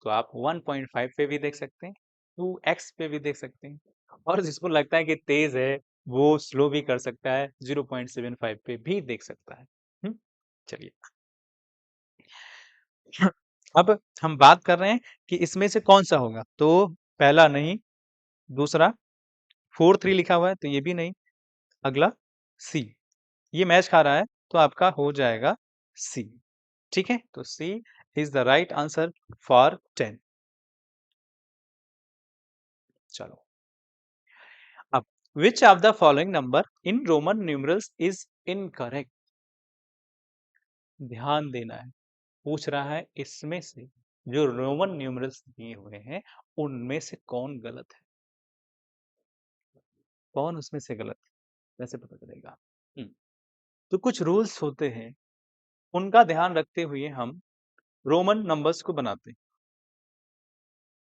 तो आप 1.5 पे भी देख सकते हैं, 2x पे भी देख सकते हैं, और जिसको लगता है कि तेज है वो स्लो भी कर सकता है, 0.75 पे भी देख सकता है। चलिए अब हम बात कर रहे हैं कि इसमें से कौन सा होगा। तो पहला नहीं, दूसरा 4 3 लिखा हुआ है तो ये भी नहीं, अगला सी, ये मैच खा रहा है तो आपका हो जाएगा सी। ठीक है, तो C is the right answer for 10। चलो अब which of the following number in Roman numerals is incorrect? ध्यान देना है, पूछ रहा है इसमें से जो रोमन न्यूमरल्स दिए हुए हैं उनमें से कौन गलत है, कौन उसमें से गलत है, कैसे पता चलेगा। तो कुछ रूल्स होते हैं, उनका ध्यान रखते हुए हम रोमन नंबर्स को बनाते हैं,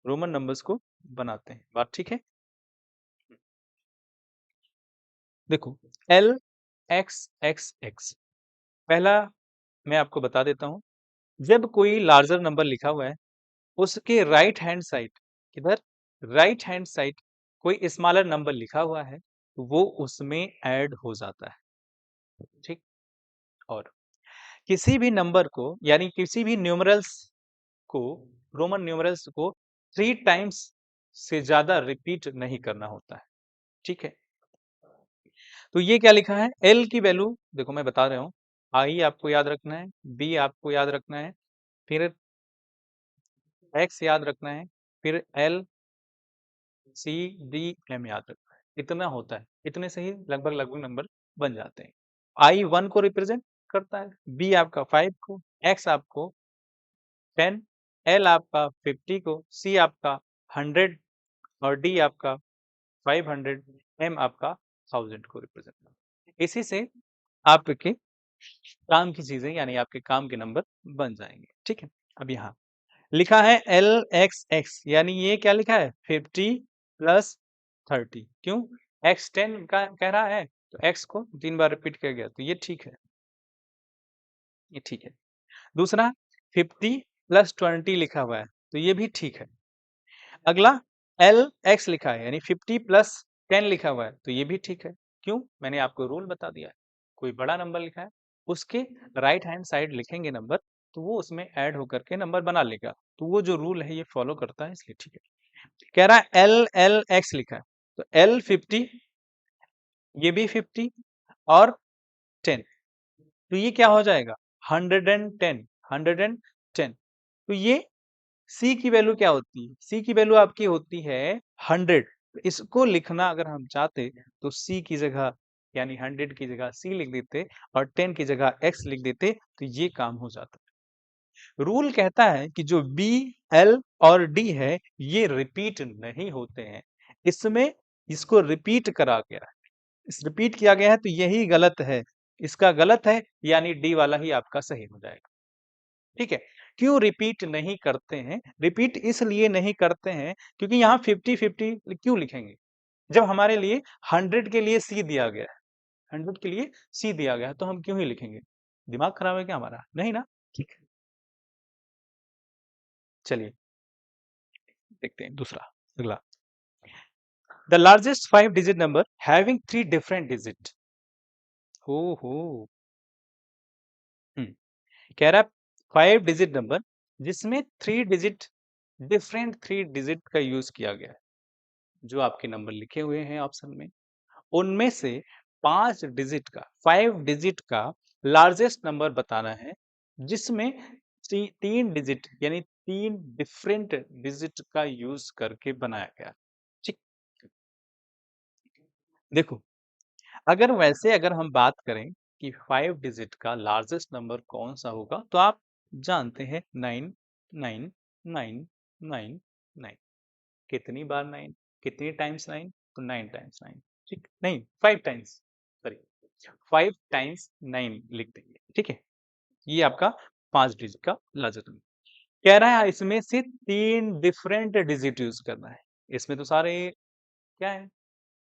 रोमन नंबर्स को बनाते हैं। बात ठीक है। देखो एल एक्स एक्स एक्स, पहला मैं आपको बता देता हूं, जब कोई लार्जर नंबर लिखा हुआ है उसके राइट हैंड साइड, किधर, राइट हैंड साइड कोई स्मॉलर नंबर लिखा हुआ है तो वो उसमें ऐड हो जाता है। ठीक। और किसी भी नंबर को यानी किसी भी न्यूमरल्स को, रोमन न्यूमरल्स को 3 टाइम्स से ज्यादा रिपीट नहीं करना होता है। ठीक है। तो ये क्या लिखा है, एल की वैल्यू देखो मैं बता रहा हूं, आई आपको याद रखना है, बी आपको याद रखना है, फिर एक्स याद रखना है, फिर एल सी डी एम याद रखना है। इतना होता है, इतने से ही लगभग लगभग नंबर बन जाते हैं। आई 1 को रिप्रेजेंट करता है, बी आपका 5 को, एक्स आपको 10, एल आपका 50 को, सी आपका 100 और डी आपका 500, एम आपका 1000 को रिप्रेजेंट करता है। इसी से आपके काम की चीजें यानी आपके काम के नंबर बन जाएंगे। ठीक है। अब यहाँ लिखा है एल एक्स एक्स, यानी ये क्या लिखा है 50 + 30, क्यों, एक्स 10 का कह रहा है तो एक्स को 3 बार रिपीट किया गया तो ये ठीक है, ये ठीक है। दूसरा 50 + 20 लिखा हुआ है तो ये भी ठीक है। अगला एल एक्स लिखा है यानी 50 + 10 लिखा हुआ है तो ये भी ठीक है। क्यों, मैंने आपको रूल बता दिया है, कोई बड़ा नंबर लिखा है उसके राइट हैंड साइड लिखेंगे नंबर तो वो उसमें ऐड होकर के नंबर बना लेगा, तो वो जो रूल है ये फॉलो करता है, इसलिए ठीक है। कह रहा है एल एल एक्स लिखा है तो एल 50, ये भी 50 और 10, तो ये क्या हो जाएगा 110, 110। तो ये सी की वैल्यू क्या होती है, सी की वैल्यू आपकी होती है 100। इसको लिखना अगर हम चाहते तो सी की जगह यानी 100 की जगह सी लिख देते और 10 की जगह एक्स लिख देते तो ये काम हो जाता। रूल कहता है कि जो बी एल और डी है ये रिपीट नहीं होते हैं, इसमें इसको रिपीट करा गया है, इस रिपीट किया गया है तो यही गलत है, इसका गलत है यानी डी वाला ही आपका सही हो जाएगा। ठीक है। क्यों रिपीट नहीं करते हैं, रिपीट इसलिए नहीं करते हैं क्योंकि यहाँ 50-50 क्यों लिखेंगे जब हमारे लिए 100 के लिए सी दिया गया है, 100 के लिए सी दिया गया है तो हम क्यों ही लिखेंगे, दिमाग खराब है क्या हमारा, नहीं ना। ठीक है। चलिए देखते हैं दूसरा, अगला, the largest 5 digit number having 3 different digit. हो हो। कह रहा है 5 डिजिट नंबर जिसमें 3 डिजिट, डिफरेंट 3 डिजिट का यूज किया गया है, जो आपके नंबर लिखे हुए हैं ऑप्शन में उनमें से 5 डिजिट का, 5 डिजिट का लार्जेस्ट नंबर बताना है जिसमें 3 डिजिट यानी 3 डिफरेंट डिजिट का यूज करके बनाया गया। ठीक। देखो अगर वैसे अगर हम बात करें कि 5 डिजिट का लार्जेस्ट नंबर कौन सा होगा तो आप जानते हैं 9 9 9 9 9। कितनी बार 9, कितनी टाइम्स 9, तो 9 टाइम्स 9। ठीक, नहीं 5 टाइम्स, सॉरी 5 टाइम्स 9 लिख देंगे। ठीक है। ये आपका 5 डिजिट का लार्जेस्ट नंबर कह रहा है, इसमें से 3 डिफरेंट डिजिट यूज करना है, इसमें तो सारे क्या है,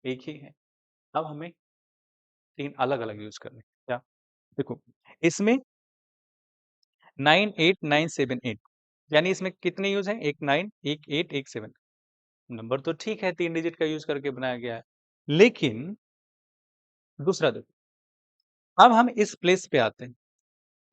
एक ही है। अब हमें 3 अलग अलग यूज करने हैं। क्या, देखो इसमें 9 8 9 7 8, यानी इसमें कितने यूज हैं, एक 9 एक 8 एक 7, नंबर तो ठीक है 3 डिजिट का यूज करके बनाया गया है, लेकिन दूसरा देखो, अब हम इस प्लेस पे आते हैं,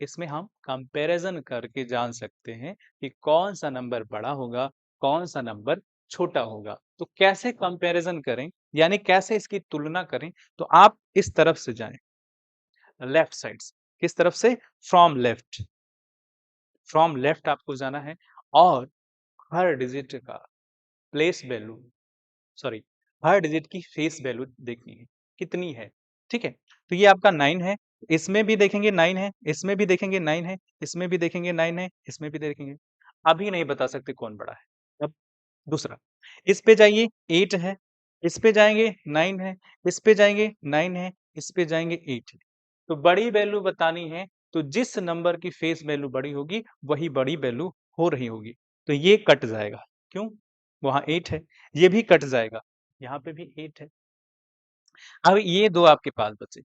इसमें हम कंपैरिजन करके जान सकते हैं कि कौन सा नंबर बड़ा होगा, कौन सा नंबर छोटा होगा। तो कैसे कंपैरिजन करें यानी कैसे इसकी तुलना करें, तो आप इस तरफ से जाएं, लेफ्ट साइड से, किस तरफ से, फ्रॉम लेफ्ट, फ्रॉम लेफ्ट आपको जाना है और हर डिजिट का प्लेस वैल्यू, सॉरी हर डिजिट की फेस वैल्यू देखनी है कितनी है। ठीक है। तो ये आपका 9 है, इसमें भी देखेंगे 9 है, इसमें भी देखेंगे 9 है, इसमें भी देखेंगे 9 है, इसमें भी देखेंगे। अभी नहीं बता सकते कौन बड़ा है। अब दूसरा, इस पे जाइए 8 है, इस पे जाएँगे 9 है, इस पे जाएँगे 9 है, इस पे जाएँगे 8 है। तो बड़ी वैल्यू बतानी है, तो जिस नंबर की फेस वैल्यू बड़ी होगी, वही बड़ी वैल्यू हो रही होगी। तो ये कट जाएगा, क्यों? वहाँ 8 है, ये भी कट जाएगा, यहाँ पे भी 8 है। अब ये 2 आपके पास बचे,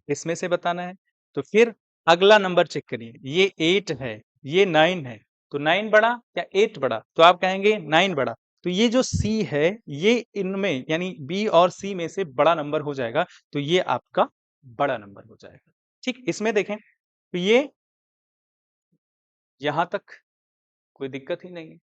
इसमें से बताना है। तो फिर अगला नंबर चेक करिए, ये 8 है, ये 9 है, तो 9 बड़ा या 8 बड़ा? तो आप कहेंगे 9 बड़ा। तो ये जो सी है, ये इनमें यानी बी और सी में से बड़ा नंबर हो जाएगा, तो ये आपका बड़ा नंबर हो जाएगा। ठीक, इसमें देखें, तो ये यहाँ तक कोई दिक्कत ही नहीं है।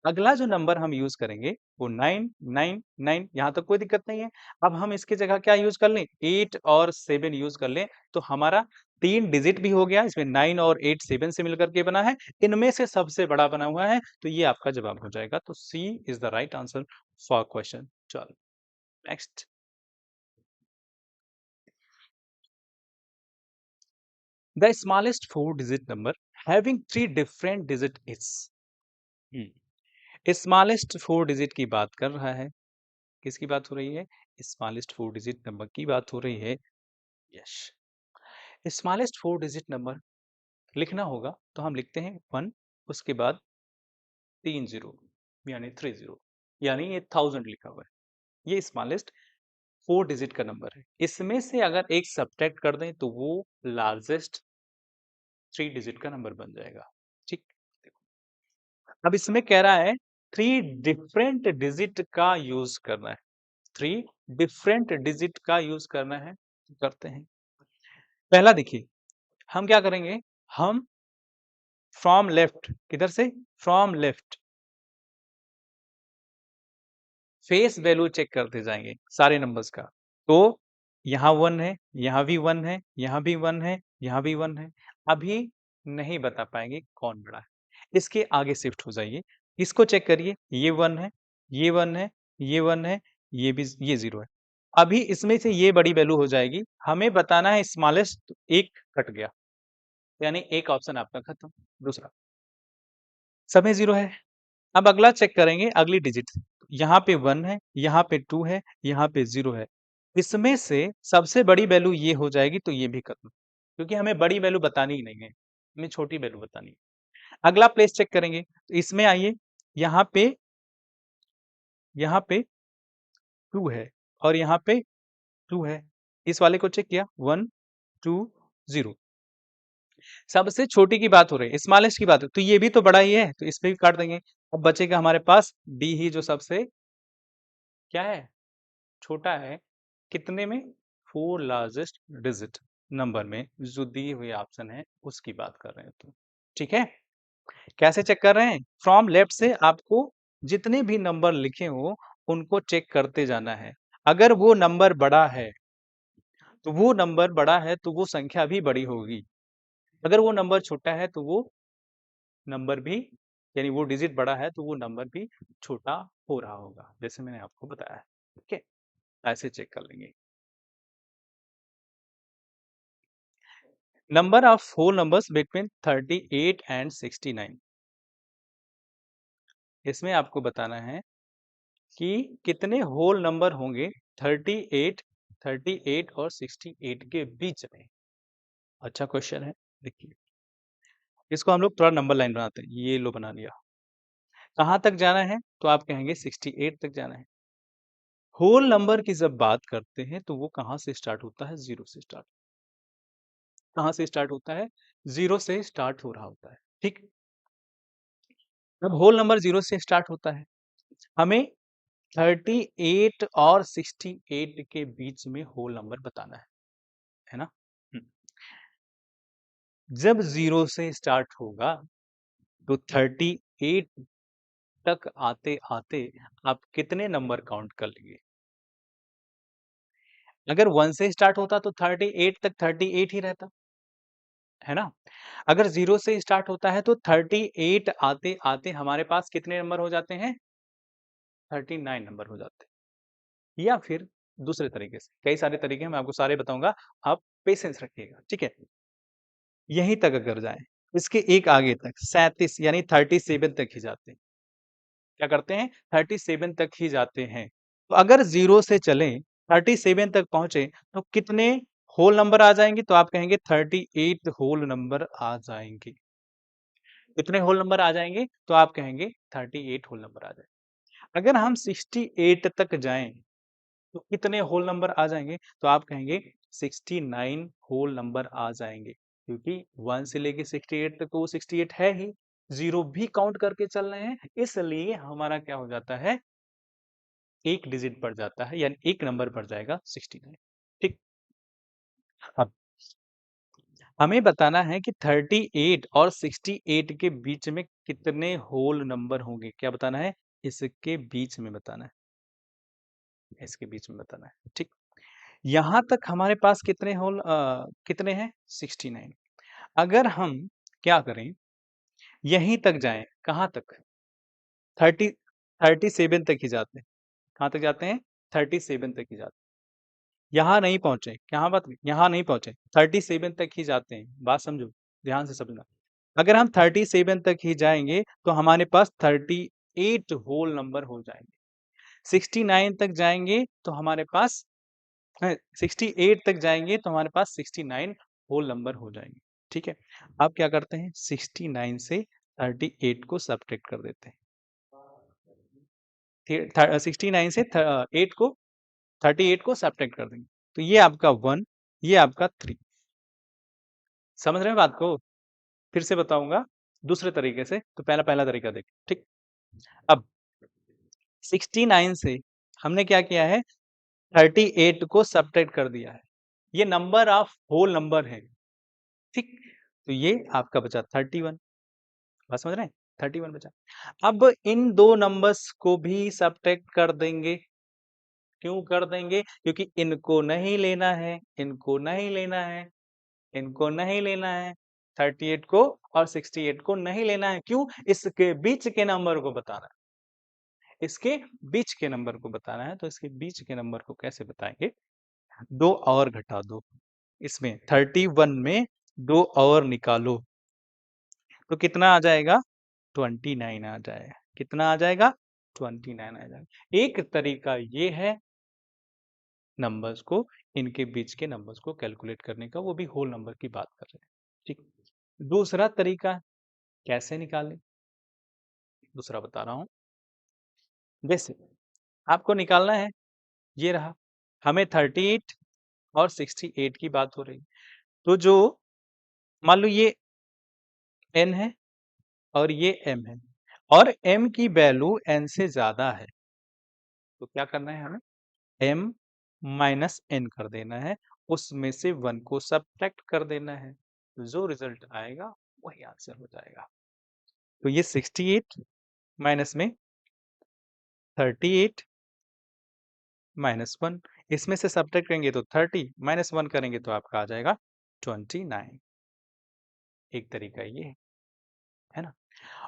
अगला जो नंबर हम यूज़ करेंगे वो 9, 9, 9 यहाँ तक कोई दिक्कत नहीं है। अब हम इसकी जगह क्या यूज़ कर लें? 8 और 7 यूज़ कर लें, तो हमारा 3 डिजिट भी हो गया, इसमें 9 और 8 7 से मिलकर के बना है। इनमें से सबसे बड़ा बना हुआ है, तो ये आपका जवाब हो जाएगा। तो C is the right answer for question 12। Next. The smallest 4 digit number having 3 different digit is. Smallest 4 digit की बात कर रहा है। किसकी बात हो रही है? स्मॉलेस्ट 4 डिजिट नंबर की बात हो रही है। यस, स्मॉलेस्ट 4 डिजिट नंबर लिखना होगा तो हम लिखते हैं 1, उसके बाद 3 जीरो यानी 30, यानी ये 1000 लिखा हुआ है। ये स्मॉलेस्ट 4 डिजिट का नंबर है। इसमें से अगर एक सब्ट्रैक्ट कर दें तो वो लार्जेस्ट 3 डिजिट का नंबर बन जाएगा। ठीक, अब इसमें कह रहा है 3 डिफरेंट डिजिट का यूज करना है। 3 डिफरेंट डिजिट का यूज करना है, तो करते हैं। पहला देखिए, हम क्या करेंगे? हम फ्रॉम लेफ्ट, किधर से? From left face value check करते जाएंगे सारे नंबर्स का। तो यहाँ 1 है, यहाँ भी 1 है, यहाँ भी 1 है, यहाँ भी 1 है। अभी नहीं बता पाएंगे कौन बड़ा है। इसके आगे शिफ्ट हो जाइए, इसको चेक करिए, ये 1 है, ये 1 है, ये 1 है, ये भी ये 0 है। अभी इसमें से ये बड़ी वैल्यू हो जाएगी। हमें बताना है स्मॉलेस्ट, एक कट गया, यानी एक ऑप्शन आपका खत्म। दूसरा, सब में 0 है। अब अगला चेक करेंगे अगली डिजिट। यहाँ पे 1 है, यहाँ पे 2 है, यहाँ पे 0 है। इसमें से सबसे बड़ी वैल्यू ये हो जाएगी, तो ये भी खत्म, क्योंकि हमें बड़ी वैल्यू बतानी ही नहीं है, हमें छोटी वैल्यू बतानी है। अगला प्लेस चेक करेंगे, तो इसमें आइए, यहाँ पे 2 है और यहाँ पे 2 है। इस वाले को चेक किया, 1 2 0। सबसे छोटी की बात हो रही है, स्मॉलेस्ट की बात है, तो ये भी तो बड़ा ही है, तो इस पे भी काट देंगे। अब बचेगा हमारे पास डी ही, जो सबसे क्या है? छोटा है। कितने में? 4 लार्जेस्ट डिजिट नंबर में, जो दिए हुए ऑप्शन है उसकी बात कर रहे हैं। तो ठीक है, कैसे चेक कर रहे हैं? फ्रॉम लेफ्ट से आपको जितने भी नंबर लिखे हो उनको चेक करते जाना है। अगर वो नंबर बड़ा है तो वो नंबर बड़ा है, तो वो संख्या भी बड़ी होगी। अगर वो नंबर छोटा है तो वो नंबर भी, यानी वो डिजिट बड़ा है तो वो नंबर भी छोटा हो रहा होगा, जैसे मैंने आपको बताया है। ठीक है, ऐसे चेक कर लेंगे। Number of whole numbers between 38 and 69। इसमें आपको बताना है कि कितने होल नंबर होंगे 38, 38 और 68 के बीच में। अच्छा क्वेश्चन है, देखिए इसको हम लोग थोड़ा नंबर लाइन बनाते हैं। ये लो बना लिया। कहाँ तक जाना है? तो आप कहेंगे 68 तक जाना है। होल नंबर की जब बात करते हैं तो वो कहाँ से स्टार्ट होता है? जीरो से स्टार्ट। कहाँ से स्टार्ट होता है? जीरो से स्टार्ट हो रहा होता है। ठीक, अब होल नंबर जीरो से स्टार्ट होता है, हमें 38 और 68 के बीच में होल नंबर बताना है ना? जब जीरो से स्टार्ट होगा तो 38 तक आते आते आप कितने नंबर काउंट कर लेंगे? अगर 1 से स्टार्ट होता तो 38 तक 38 ही रहता, है ना? अगर जीरो से स्टार्ट होता है तो 38 आते आते हमारे पास कितने नंबर हो जाते हैं? 39 नंबर हो जाते हैं। या फिर दूसरे तरीके से। कई सारे तरीके हैं, मैं आपको सारे बताऊंगा, आप पेशेंस रखिएगा, ठीक है। यहीं तक अगर जाएं, इसके एक आगे तक 37 यानी 37 तक ही जाते हैं। क्या करते हैं? 37 तक ही जाते हैं। तो अगर 0 से चलें, 37 तक पहुंचे, तो कितने होल नंबर आ जाएंगे? तो आप कहेंगे 38 होल नंबर आ जाएंगे। कितने होल नंबर आ जाएंगे? तो आप कहेंगे 38 होल नंबर आ जाएंगे। अगर हम 68 तक जाएं, तो कितने होल नंबर आ जाएंगे? तो आप कहेंगे 69 होल नंबर आ जाएंगे, क्योंकि 1 से लेके 68 तक तो वो 68 है ही, 0 भी काउंट करके चल रहे हैं, इसलिए हमारा क्या हो जाता है, एक डिजिट बढ़ जाता है, यानी एक नंबर बढ़ जाएगा 69। ठीक। अब हमें बताना है कि 38 और 68 के बीच में कितने होल नंबर होंगे। क्या बताना है? इसके बीच में बताना है, इसके बीच में बताना है। ठीक। यहां तक हमारे पास कितने कितने हैं? 69। अगर हम क्या करें, यहीं तक जाएं, कहां तक? 30 37 तक ही जाते हैं। कहां तक जाते हैं? 37 तक ही जाते हैं। यहाँ नहीं पहुंचे, यहाँ बात, यहाँ नहीं पहुंचे, 37 तक ही जाते हैं। बात समझो, ध्यान से समझना। अगर हम 37 तक ही जाएंगे, तो हमारे पास 38 होल नंबर हो जाएंगे। 69 तक जाएंगे तो हमारे पास 68 तक जाएंगे तो हमारे पास 69 होल नंबर हो जाएंगे। ठीक है। अब क्या करते हैं, 69 से 38 को सब्ट्रैक्ट कर देते हैं। 69 से 8 को 38 को सब्ट्रैक्ट कर देंगे, तो ये आपका 1, ये आपका 3। समझ रहे हैं बात को? फिर से बताऊंगा दूसरे तरीके से। तो पहला पहला तरीका देखिए। ठीक। अब 69 से हमने क्या किया है, 38 को सब्ट्रैक्ट कर दिया है। ये नंबर ऑफ होल नंबर है। ठीक। तो ये आपका बचा 31। बात समझ रहे हैं? 31 बचा। अब इन दो नंबर्स को भी सब्ट्रैक्ट कर देंगे। क्यों कर देंगे? क्योंकि इनको नहीं लेना है, इनको नहीं लेना है, इनको नहीं लेना है। 38 को और 68 को नहीं लेना है। क्यों? इसके बीच के नंबर को बताना है, इसके बीच के नंबर को बताना है। तो इसके बीच के नंबर को कैसे बताएंगे? दो और घटा दो, इसमें 31 में दो और निकालो, तो कितना आ जाएगा? 29 आ जाएगा। कितना आ जाएगा? 29 आ जाएगा। एक तरीका ये है नंबर्स को, इनके बीच के नंबर्स को कैलकुलेट करने का, वो भी होल नंबर की बात कर रहे हैं। ठीक। दूसरा तरीका कैसे निकालें, दूसरा बता रहा हूं। जैसे आपको निकालना है, ये रहा, हमें 38 और 68 की बात हो रही। तो जो मान लो ये n है और ये m है, और m की वैल्यू n से ज्यादा है, तो क्या करना है हमें? m माइनस n कर देना है, उसमें से 1 को सब्ट्रैक्ट कर देना है, तो जो रिजल्ट आएगा वही आंसर हो जाएगा। तो ये 68 माइनस में 38 माइनस 1, इसमें से सब्ट्रैक्ट करेंगे तो 30, माइनस 1 करेंगे तो आपका आ जाएगा 29। एक तरीका ये है ना।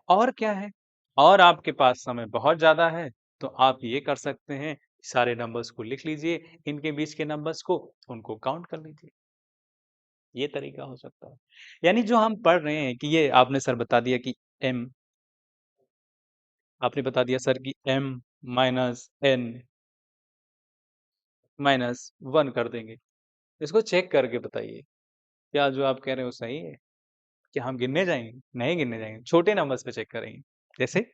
और क्या है? और आपके पास समय बहुत ज्यादा है, तो आप ये कर सकते हैं, सारे नंबर्स को लिख लीजिए, इनके बीच के नंबर्स को, उनको काउंट कर लीजिए। ये तरीका हो सकता है। यानी जो हम पढ़ रहे हैं कि ये आपने सर बता दिया कि m, आपने बता दिया सर कि m माइनस n माइनस 1 कर देंगे। इसको चेक करके बताइए, क्या जो आप कह रहे हो सही है? क्या हम गिनने जाएंगे? नहीं गिनने जाएंगे, छोटे नंबर्स पे चेक करेंगे। जैसे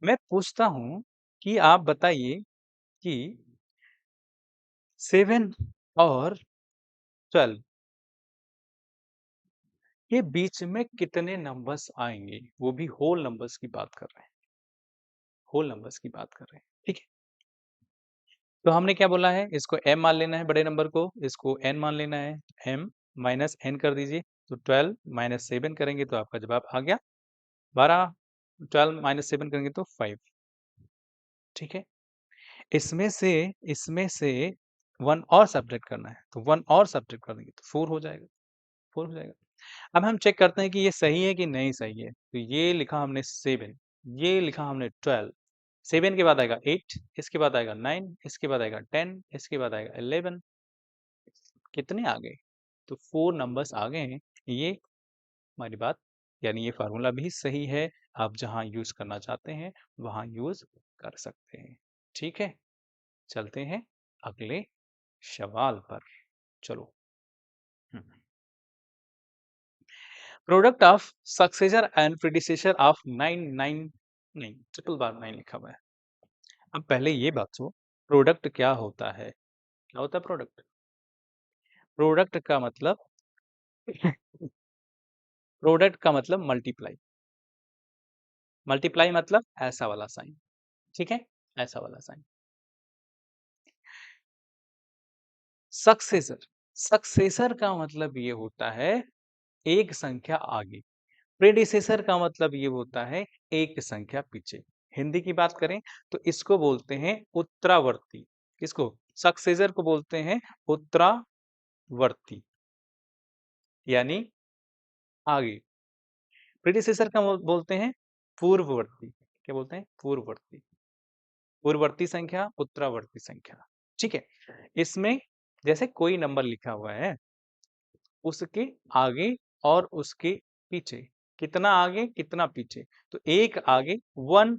मैं पूछता हूं कि आप बताइए कि 7 और 12 के बीच में कितने नंबर्स आएंगे? वो भी होल नंबर्स की बात कर रहे हैं, होल नंबर्स की बात कर रहे हैं। ठीक है। तो हमने क्या बोला है, इसको m मान लेना है, बड़े नंबर को, इसको n मान लेना है। m माइनस n कर दीजिए, तो 12 माइनस 7 करेंगे तो आपका जवाब आ गया 12। 12 माइनस 7 करेंगे तो 5। ठीक है। इसमें से 1 और सब्ट्रैक्ट करना है, तो 1 और सब्ट्रैक्ट कर देंगे तो 4 हो जाएगा, 4 हो जाएगा। अब हम चेक करते हैं कि ये सही है कि नहीं सही है। तो ये लिखा हमने 7, ये लिखा हमने 12, 7 के बाद आएगा 8, इसके बाद आएगा 9, इसके बाद आएगा 10, इसके बाद आएगा 11। कितने आ गए? तो 4 नंबर्स आ गए हैं। ये हमारी बात, यानी ये फार्मूला भी सही है। आप जहां यूज करना चाहते हैं वहां यूज कर सकते हैं। ठीक है, चलते हैं अगले सवाल पर। चलो। Product of successor and predecessor of 9 नहीं, ट्रिपल बार 9 लिखा हुआ है। अब पहले ये बात सुनो, प्रोडक्ट क्या होता है? क्या होता है प्रोडक्ट? प्रोडक्ट का मतलब प्रोडक्ट का मतलब मल्टीप्लाई। मल्टीप्लाई मतलब ऐसा वाला साइन। ठीक है, ऐसा वाला साइन। सक्सेसर, सक्सेसर का मतलब ये होता है एक संख्या आगे। प्रेडिसेसर का मतलब ये होता है एक संख्या पीछे। हिंदी की बात करें तो इसको बोलते हैं उत्तरावर्ती। किसको? सक्सेसर को बोलते हैं उत्तरावर्ती, यानी आगे। प्रेडिसेसर का बोलते हैं पूर्ववर्ती। क्या बोलते हैं? पूर्ववर्ती। पूर्ववर्ती संख्या, उत्तरावर्ती संख्या। ठीक है, इसमें जैसे कोई नंबर लिखा हुआ है, उसके आगे और उसके पीछे, कितना आगे कितना पीछे, तो एक आगे, 1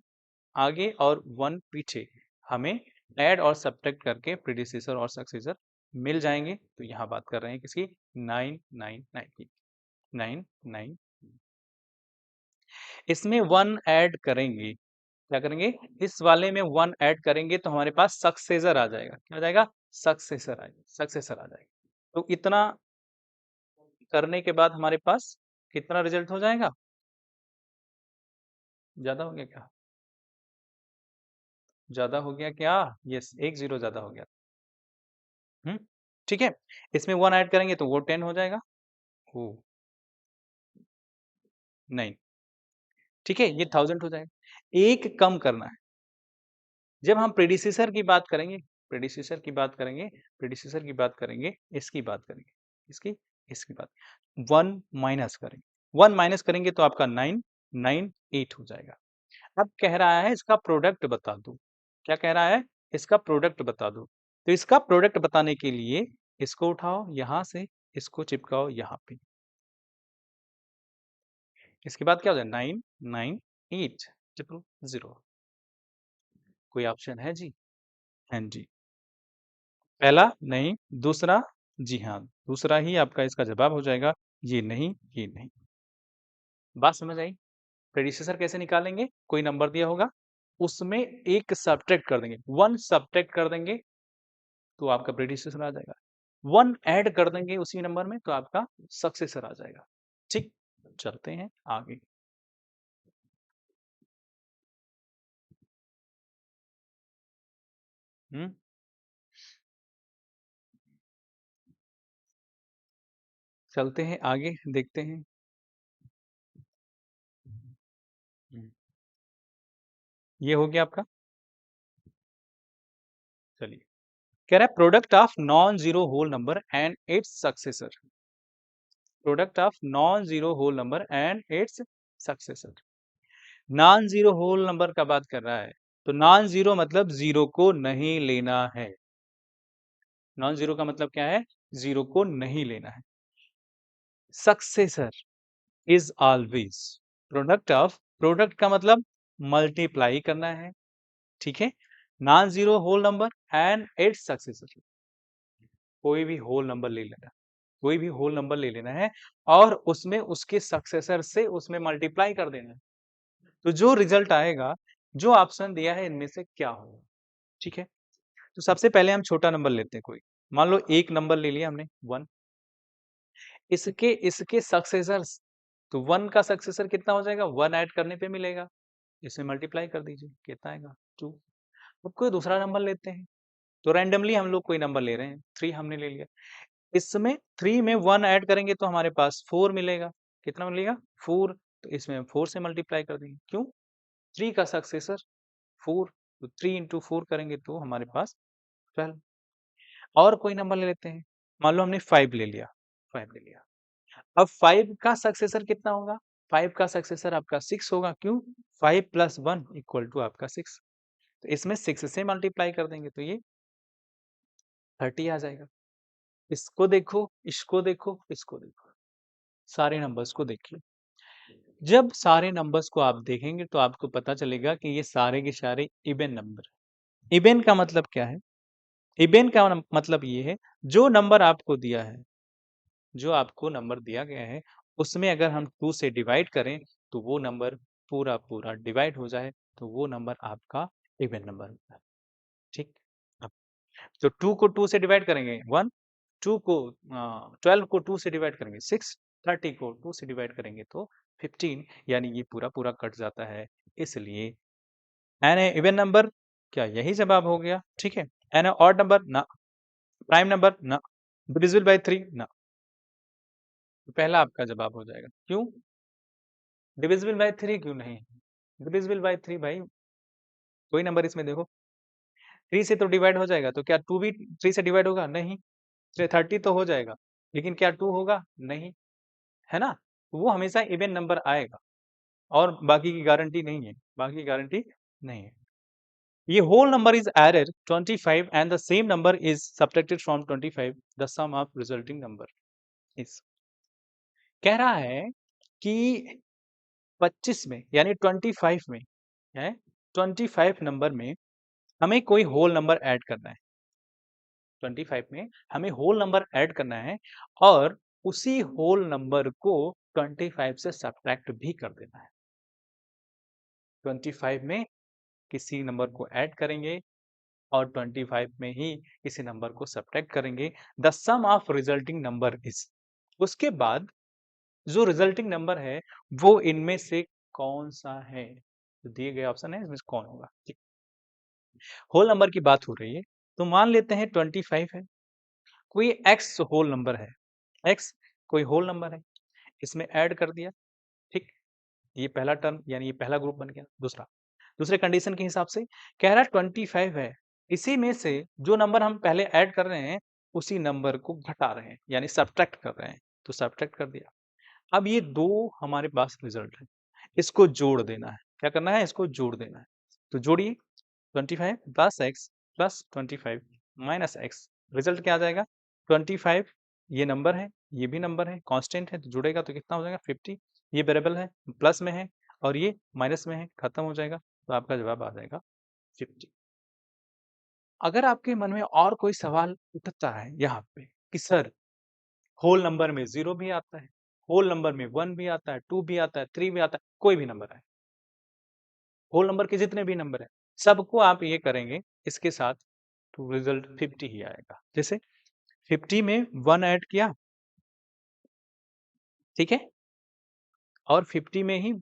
आगे और 1 पीछे, हमें ऐड और सब्ट्रैक्ट करके प्रीडिसेसर और सक्सेसर मिल जाएंगे। तो यहाँ बात कर रहे हैं किसकी? 999 की। 99। इसमें 1 ऐड करेंगे, क्या करेंगे? इस वाले में 1 ऐड करेंगे तो हमारे पास सक्सेसर आ जाएगा। क्या आ जाएगा? सक्सेसर आएगा, सक्सेसर आ जाएगा। तो इतना करने के बाद हमारे पास कितना रिजल्ट हो जाएगा? ज्यादा हो गया क्या? ज्यादा हो गया क्या? यस, 1 0 ज्यादा हो गया। ठीक है, इसमें 1 ऐड करेंगे तो वो 10 हो जाएगा। ओ नहीं, ठीक है, ये 1000 हो जाएगा। एक कम करना है। जब हम प्रेडिसेसर की बात करेंगे, प्रेडिसेसर की बात करेंगे, प्रेडिसेसर की बात करेंगे, इसकी बात करेंगे, इसकी इसकी बात, 1 माइनस करेंगे। 1 माइनस करेंगे तो आपका 9 9 8 हो जाएगा। अब कह रहा है इसका प्रोडक्ट बता दो। क्या कह रहा है? इसका प्रोडक्ट बता दो। तो इसका प्रोडक्ट बताने के लिए इसको उठाओ यहां से, इसको चिपकाओ यहाँ पे। इसके बाद क्या हो जाए? 9 9 8 ट्रिपल 0। कोई ऑप्शन है जी? हाँ जी। पहला नहीं, दूसरा जी हाँ, दूसरा ही आपका इसका जवाब हो जाएगा। ये नहीं, ये नहीं। बात समझ आई? प्रेडिसेसर कैसे निकालेंगे? कोई नंबर दिया होगा, उसमें एक सब्ट्रैक्ट कर देंगे, 1 सब्ट्रैक्ट कर देंगे तो आपका प्रेडिसेसर आ जाएगा। 1 ऐड कर देंगे उसी नंबर में तो आपका सक्सेसर आ जाएगा। ठीक, चलते हैं आगे। हम्म चलते हैं आगे, देखते हैं। हम्म, ये हो गया आपका। चलिए, कह रहा है product of non zero whole number and its successor. Product of non zero whole number and its successor. Non zero whole number का बात कर रहा है, तो नॉन जीरो मतलब जीरो को नहीं लेना है। नॉन जीरो का मतलब क्या है? जीरो को नहीं लेना है। Successor is always product of, product का मतलब मल्टीप्लाई करना है। ठीक है, non zero whole number and its successor. कोई भी होल नंबर ले लेना, कोई भी होल नंबर ले लेना है और उसमें उसके सक्सेसर से उसमें मल्टीप्लाई कर देना है। तो जो रिजल्ट आएगा, जो ऑप्शन दिया है इनमें से क्या होगा? ठीक है, तो सबसे पहले हम छोटा नंबर लेते हैं कोई। मान लो एक नंबर ले लिया हमने 1, इसके इसके सक्सेसर्स, तो 1 का सक्सेसर कितना हो जाएगा? 1 ऐड करने पे मिलेगा, इसे मल्टीप्लाई कर दीजिए, कितना आएगा? 2। अब कोई दूसरा नंबर लेते हैं, तो रैंडमली हम लोग कोई नंबर ले रहे हैं, 3 हमने ले लिया। इसमें 3 में 1 ऐड करेंगे तो हमारे पास 4 मिलेगा। कितना मिलेगा? 4। तो इसमें 4 से मल्टीप्लाई कर देंगे, क्यों? 3 का सक्सेसर 4, तो 3 इंटू 4 करेंगे तो हमारे पास 12। और कोई नंबर ले लेते हैं, मान लो हमने 5 ले लिया, 5 ले लिया। अब 5 का सक्सेसर कितना होगा? 5 का सक्सेसर आपका 6 होगा, क्यों? 5 प्लस 1 इक्वल टू आपका 6। तो इसमें 6 से मल्टीप्लाई कर देंगे तो ये 30 आ जाएगा। इसको देखो, इसको देखो, इसको देखो, सारे नंबर्स को देखिए। जब सारे नंबर्स को आप देखेंगे तो आपको पता चलेगा कि ये सारे के सारे इवन नंबर। इवन का मतलब क्या है? इवन का मतलब ये है, जो नंबर आपको दिया है, जो आपको नंबर दिया गया है, उसमें अगर हम 2 से डिवाइड करें, तो वो नंबर पूरा डिवाइड हो जाए, तो वो नंबर आपका इवन नंबर होता है। ठीक? अब तो 2 को 2 से डिवाइड करेंगे 1, 2 को 12 को 2 से डिवाइड करेंगे 6, 30 को 2 से डिवाइड करेंगे तो 15, यानी ये पूरा कट जाता है। इसलिए एन ए इवन नंबर, क्या यही जवाब हो गया? ठीक है। एन ए ऑड नंबर, ना। प्राइम नंबर, ना। डिविजिबल बाय 3, ना। तो पहला आपका जवाब हो जाएगा। क्यों? डिविजिबल बाय 3 क्यों नहीं? डिविजिबल बाय 3 भाई, कोई नंबर इसमें देखो 3 से तो डिवाइड हो जाएगा, तो क्या 2 भी 3 से डिवाइड होगा? नहीं। 30 तो हो जाएगा, लेकिन क्या 2 होगा? नहीं, है ना? वो हमेशा इवन नंबर आएगा, और बाकी की गारंटी नहीं है, बाकी की गारंटी नहीं है। ये whole number is added 25 and the same number is subtracted from 25, the sum of resulting number is। कह रहा है कि 25 में, यानी 25 में है, 25 नंबर में हमें कोई होल नंबर ऐड करना है। 25 में हमें होल नंबर ऐड करना है, और उसी होल नंबर को 25 से सब्ट्रैक्ट भी कर देना है। 25 में किसी नंबर को ऐड करेंगे और 25 में ही किसी नंबर को सब्ट्रैक्ट करेंगे। The sum of resulting number is, उसके बाद जो रिजल्टिंग नंबर है वो इनमें से कौन सा है? तो दिए गए ऑप्शन है, इसमें कौन होगा? होल नंबर की बात हो रही है, तो मान लेते हैं 25 है, कोई एक्स होल नंबर है, एक्स कोई होल नंबर है, इसमें ऐड कर दिया। ठीक, ये पहला टर्म, यानी ये पहला ग्रुप बन गया। दूसरे कंडीशन के हिसाब से कह रहा है 25 है, इसी में से जो नंबर हम पहले ऐड कर रहे हैं उसी नंबर को घटा रहे हैं, यानी सब्ट्रैक्ट कर रहे हैं, तो सब्ट्रैक्ट कर दिया। अब ये दो हमारे पास रिजल्ट है, इसको जोड़ देना है। क्या करना है? इसको जोड़ देना है। तो जोड़िए, 25 plus x plus 25 minus x, result क्या आ जाएगा? 25, ये नंबर है, ये भी नंबर है, कांस्टेंट है, तो जुड़ेगा तो कितना हो जाएगा? 50। ये वेरिएबल है, प्लस में है, और ये माइनस में है, खत्म हो जाएगा, तो आपका जवाब आ जाएगा 50। अगर आपके मन में और कोई सवाल उठता है यहाँ पे कि सर होल नंबर में 0 भी आता है, होल नंबर में 1 भी आता है, 2 भी आता है, 3 भी आता है, कोई भी नंबर है, होल नंबर के जितने भी नंबर है, सबको आप ये करेंगे इसके साथ, तो रिजल्ट 50 ही आएगा। जैसे 50 में 1 ऐड किया, ठीक है, और 50 में ही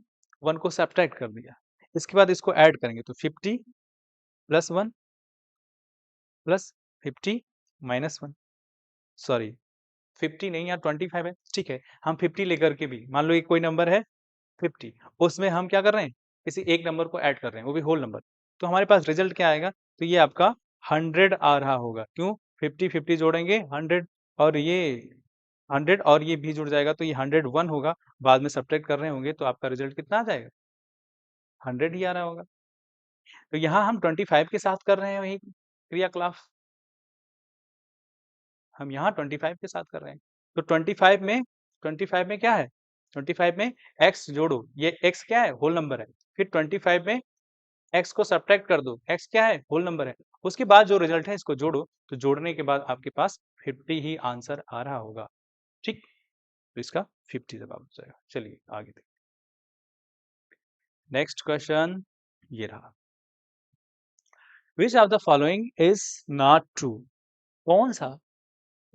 1 को सब्ट्रैक्ट कर दिया, इसके बाद इसको ऐड करेंगे तो 50 प्लस 1 प्लस 50 माइनस 1, सॉरी 50 नहीं, यहाँ 25 है, ठीक है, हम 50 लेकर के भी, मान लो ये कोई नंबर है 50, उसमें हम क्या कर रहे हैं? किसी एक नंबर को ऐड कर रहे हैं, वो भी होल नंबर, तो हमारे पास रिजल्ट क्या आएगा? तो ये आपका 100 आ रहा होगा। क्यों? 50 जोड़ेंगे 100, और ये 100 और ये भी जुड़ जाएगा, तो ये 101 होगा। बाद में सब्ट्रैक्ट कर रहे होंगे तो आपका रिजल्ट कितना आ जाएगा? 100 ही आ रहा होगा। तो यहाँ हम 25 के साथ कर रहे हैं वही क्रियाकलाप, हम यहाँ 25 के साथ कर रहे हैं। तो 25 में क्या है? 25 में x जोड़ो, ये x क्या है? होल नंबर है। फिर 25 में x को सब्ट्रैक्ट कर दो, x क्या है? होल नंबर है। उसके बाद जो रिजल्ट है इसको जोड़ो, तो जोड़ने के बाद आपके पास 50 ही आंसर आ रहा होगा। ठीक, तो इसका 50 जवाब हो जाएगा। चलिए आगे देखते, नेक्स्ट क्वेश्चन ये रहा, विच of the following is not true? कौन सा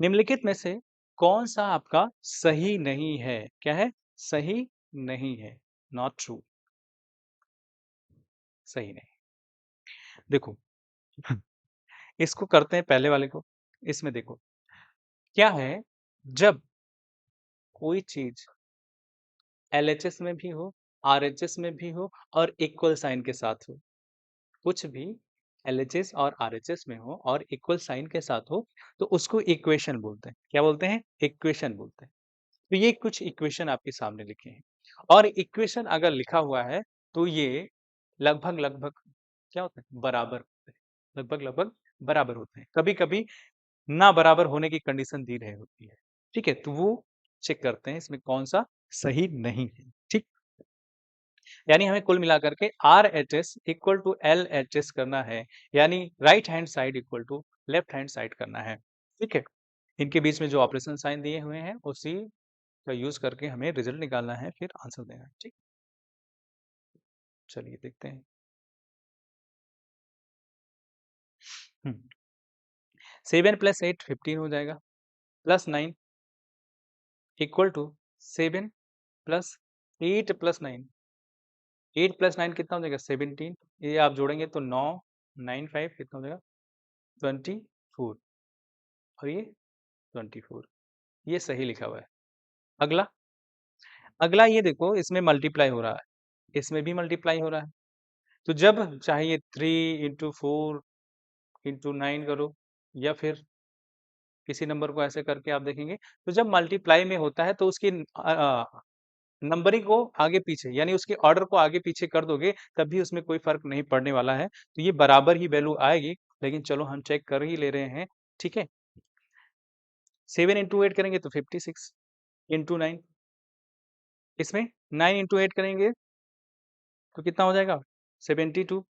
निम्नलिखित में से कौन सा आपका सही नहीं है? क्या है? सही नहीं है, नॉट ट्रू, सही नहीं। देखो इसको करते हैं पहले वाले को। इसमें देखो क्या है, जब कोई चीज LHS में भी हो, RHS में भी हो, और इक्वल साइन के साथ हो, कुछ भी LHS और RHS में हो और इक्वल साइन के साथ हो, तो उसको इक्वेशन बोलते हैं। क्या बोलते हैं? इक्वेशन बोलते हैं। तो ये कुछ इक्वेशन आपके सामने लिखे हैं, और इक्वेशन अगर लिखा हुआ है तो ये लगभग लगभग क्या होता है, बराबर होते हैं, लगभग लगभग बराबर होते हैं। कभी कभी ना बराबर होने की कंडीशन दी रही होती है, ठीक है, तो वो चेक करते हैं इसमें कौन सा सही नहीं है, ठीक। यानी हमें कुल मिलाकर के R H S equal to L H S करना है, यानी right hand side equal to left hand side करना है, ठीक है। इनके बीच में जो ऑपरेशन साइन दिए हुए हैं उसी का यूज करके हमें रिजल्ट निकालना है, फिर आंसर देना है, ठीक। चलिए देखते हैं। 7 + 8 15 हो जाएगा, +9 इक्वल टू 7 + 8 + 9, 8 + 9 कितना हो जाएगा 17, ये आप जोड़ेंगे तो 9 9 5 कितना हो जाएगा 24, और ये 24, ये सही लिखा हुआ है। अगला, अगला ये देखो, इसमें मल्टीप्लाई हो रहा है, इसमें भी मल्टीप्लाई हो रहा है, तो जब चाहिए 3 × 4 × 9 करो, या फिर किसी नंबर को ऐसे करके आप देखेंगे, तो जब मल्टीप्लाई में होता है तो उसकी नंबरिंग को आगे पीछे, यानी उसके ऑर्डर को आगे पीछे कर दोगे तब भी उसमें कोई फर्क नहीं पड़ने वाला है, तो ये बराबर ही वैल्यू आएगी। लेकिन चलो हम चेक कर ही ले रहे हैं, ठीक है। 7 × 8 करेंगे तो 56 × 9, इसमें 9 × 8 करेंगे तो कितना हो जाएगा 72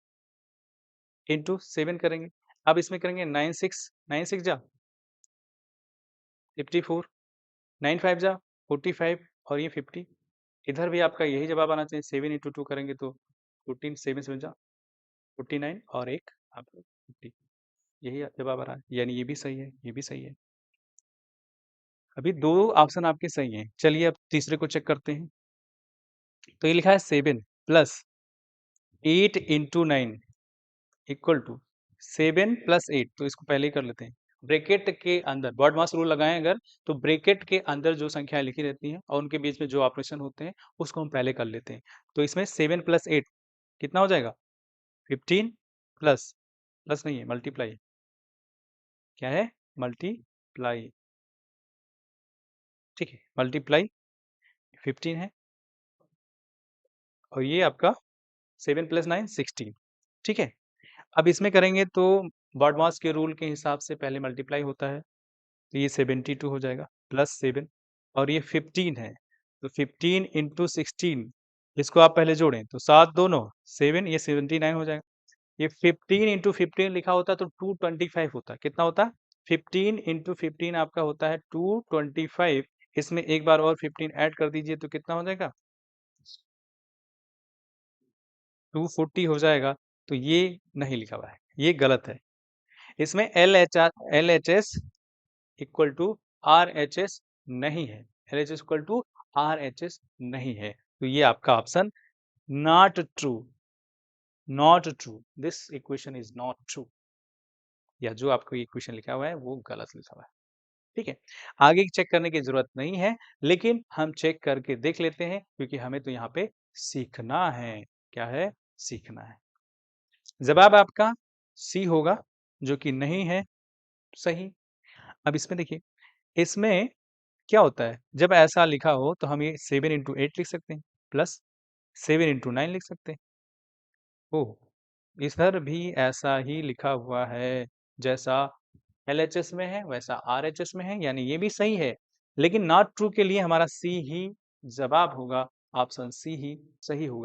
× 7 करेंगे। अब इसमें करेंगे 9 6 9 6 जा 54, 9 5 जा 45, और ये 50। इधर भी आपका यही जवाब आना चाहिए, 7 × 2 करेंगे तो 14, 7 7 जा 49, और एक आपका 50, यही जवाब आ रहा है, यानी ये भी सही है, ये भी सही है। अभी दो ऑप्शन आपके सही हैं, चलिए अब तीसरे को चेक करते हैं। तो ये लिखा है 7 + 8 × 9 इक्वल टू 7 + 8, तो इसको पहले ही कर लेते हैं। ब्रैकेट के अंदर बॉड मास रूल लगाएं अगर, तो ब्रैकेट के अंदर जो संख्या लिखी रहती हैं और उनके बीच में जो ऑपरेशन होते हैं उसको हम पहले कर लेते हैं। तो इसमें 7 + 8 कितना हो जाएगा 15, प्लस, प्लस नहीं है, मल्टीप्लाई, क्या है, मल्टीप्लाई, ठीक है, मल्टीप्लाई 15 है, और ये आपका 7 + 9 16, ठीक है। अब इसमें करेंगे तो बॉडमास के रूल के हिसाब से पहले मल्टीप्लाई होता है, तो ये 72 हो जाएगा, +7, और ये 15 है, तो 15 × 16, इसको आप पहले जोड़ें तो 7 2 9 7, ये 79 हो जाएगा। ये 15 × 15 लिखा होता तो 225 होता, कितना होता 15 × 15 आपका होता है 225, इसमें एक बार और 15 ऐड कर दीजिए तो कितना हो जाएगा 240 हो जाएगा। तो ये नहीं लिखा हुआ है, ये गलत है। इसमें L H S equal to R H S नहीं है, L H S equal to R H S नहीं है, तो ये आपका option not true, not true, this equation is not true, या जो आपको इक्वेशन लिखा हुआ है वो गलत लिखा हुआ है, ठीक है। आगे चेक करने की जरूरत नहीं है, लेकिन हम चेक करके देख लेते हैं क्योंकि हमें तो यहाँ पे सीखना है, क्या है, सीखना है। जवाब आपका सी होगा, जो कि नहीं है सही। अब इसमें देखिए, इसमें क्या होता है, जब ऐसा लिखा हो तो हम ये 7 × 8 लिख सकते हैं, प्लस 7 × 9 लिख सकते हैं। ओह, इधर भी ऐसा ही लिखा हुआ है, जैसा एलएचएस में है वैसा आरएचएस में है, यानी ये भी सही है, लेकिन नॉट ट्रू के लिए हमारा सी ही जवाब होगा, ऑप्शन सी ही सही होगा।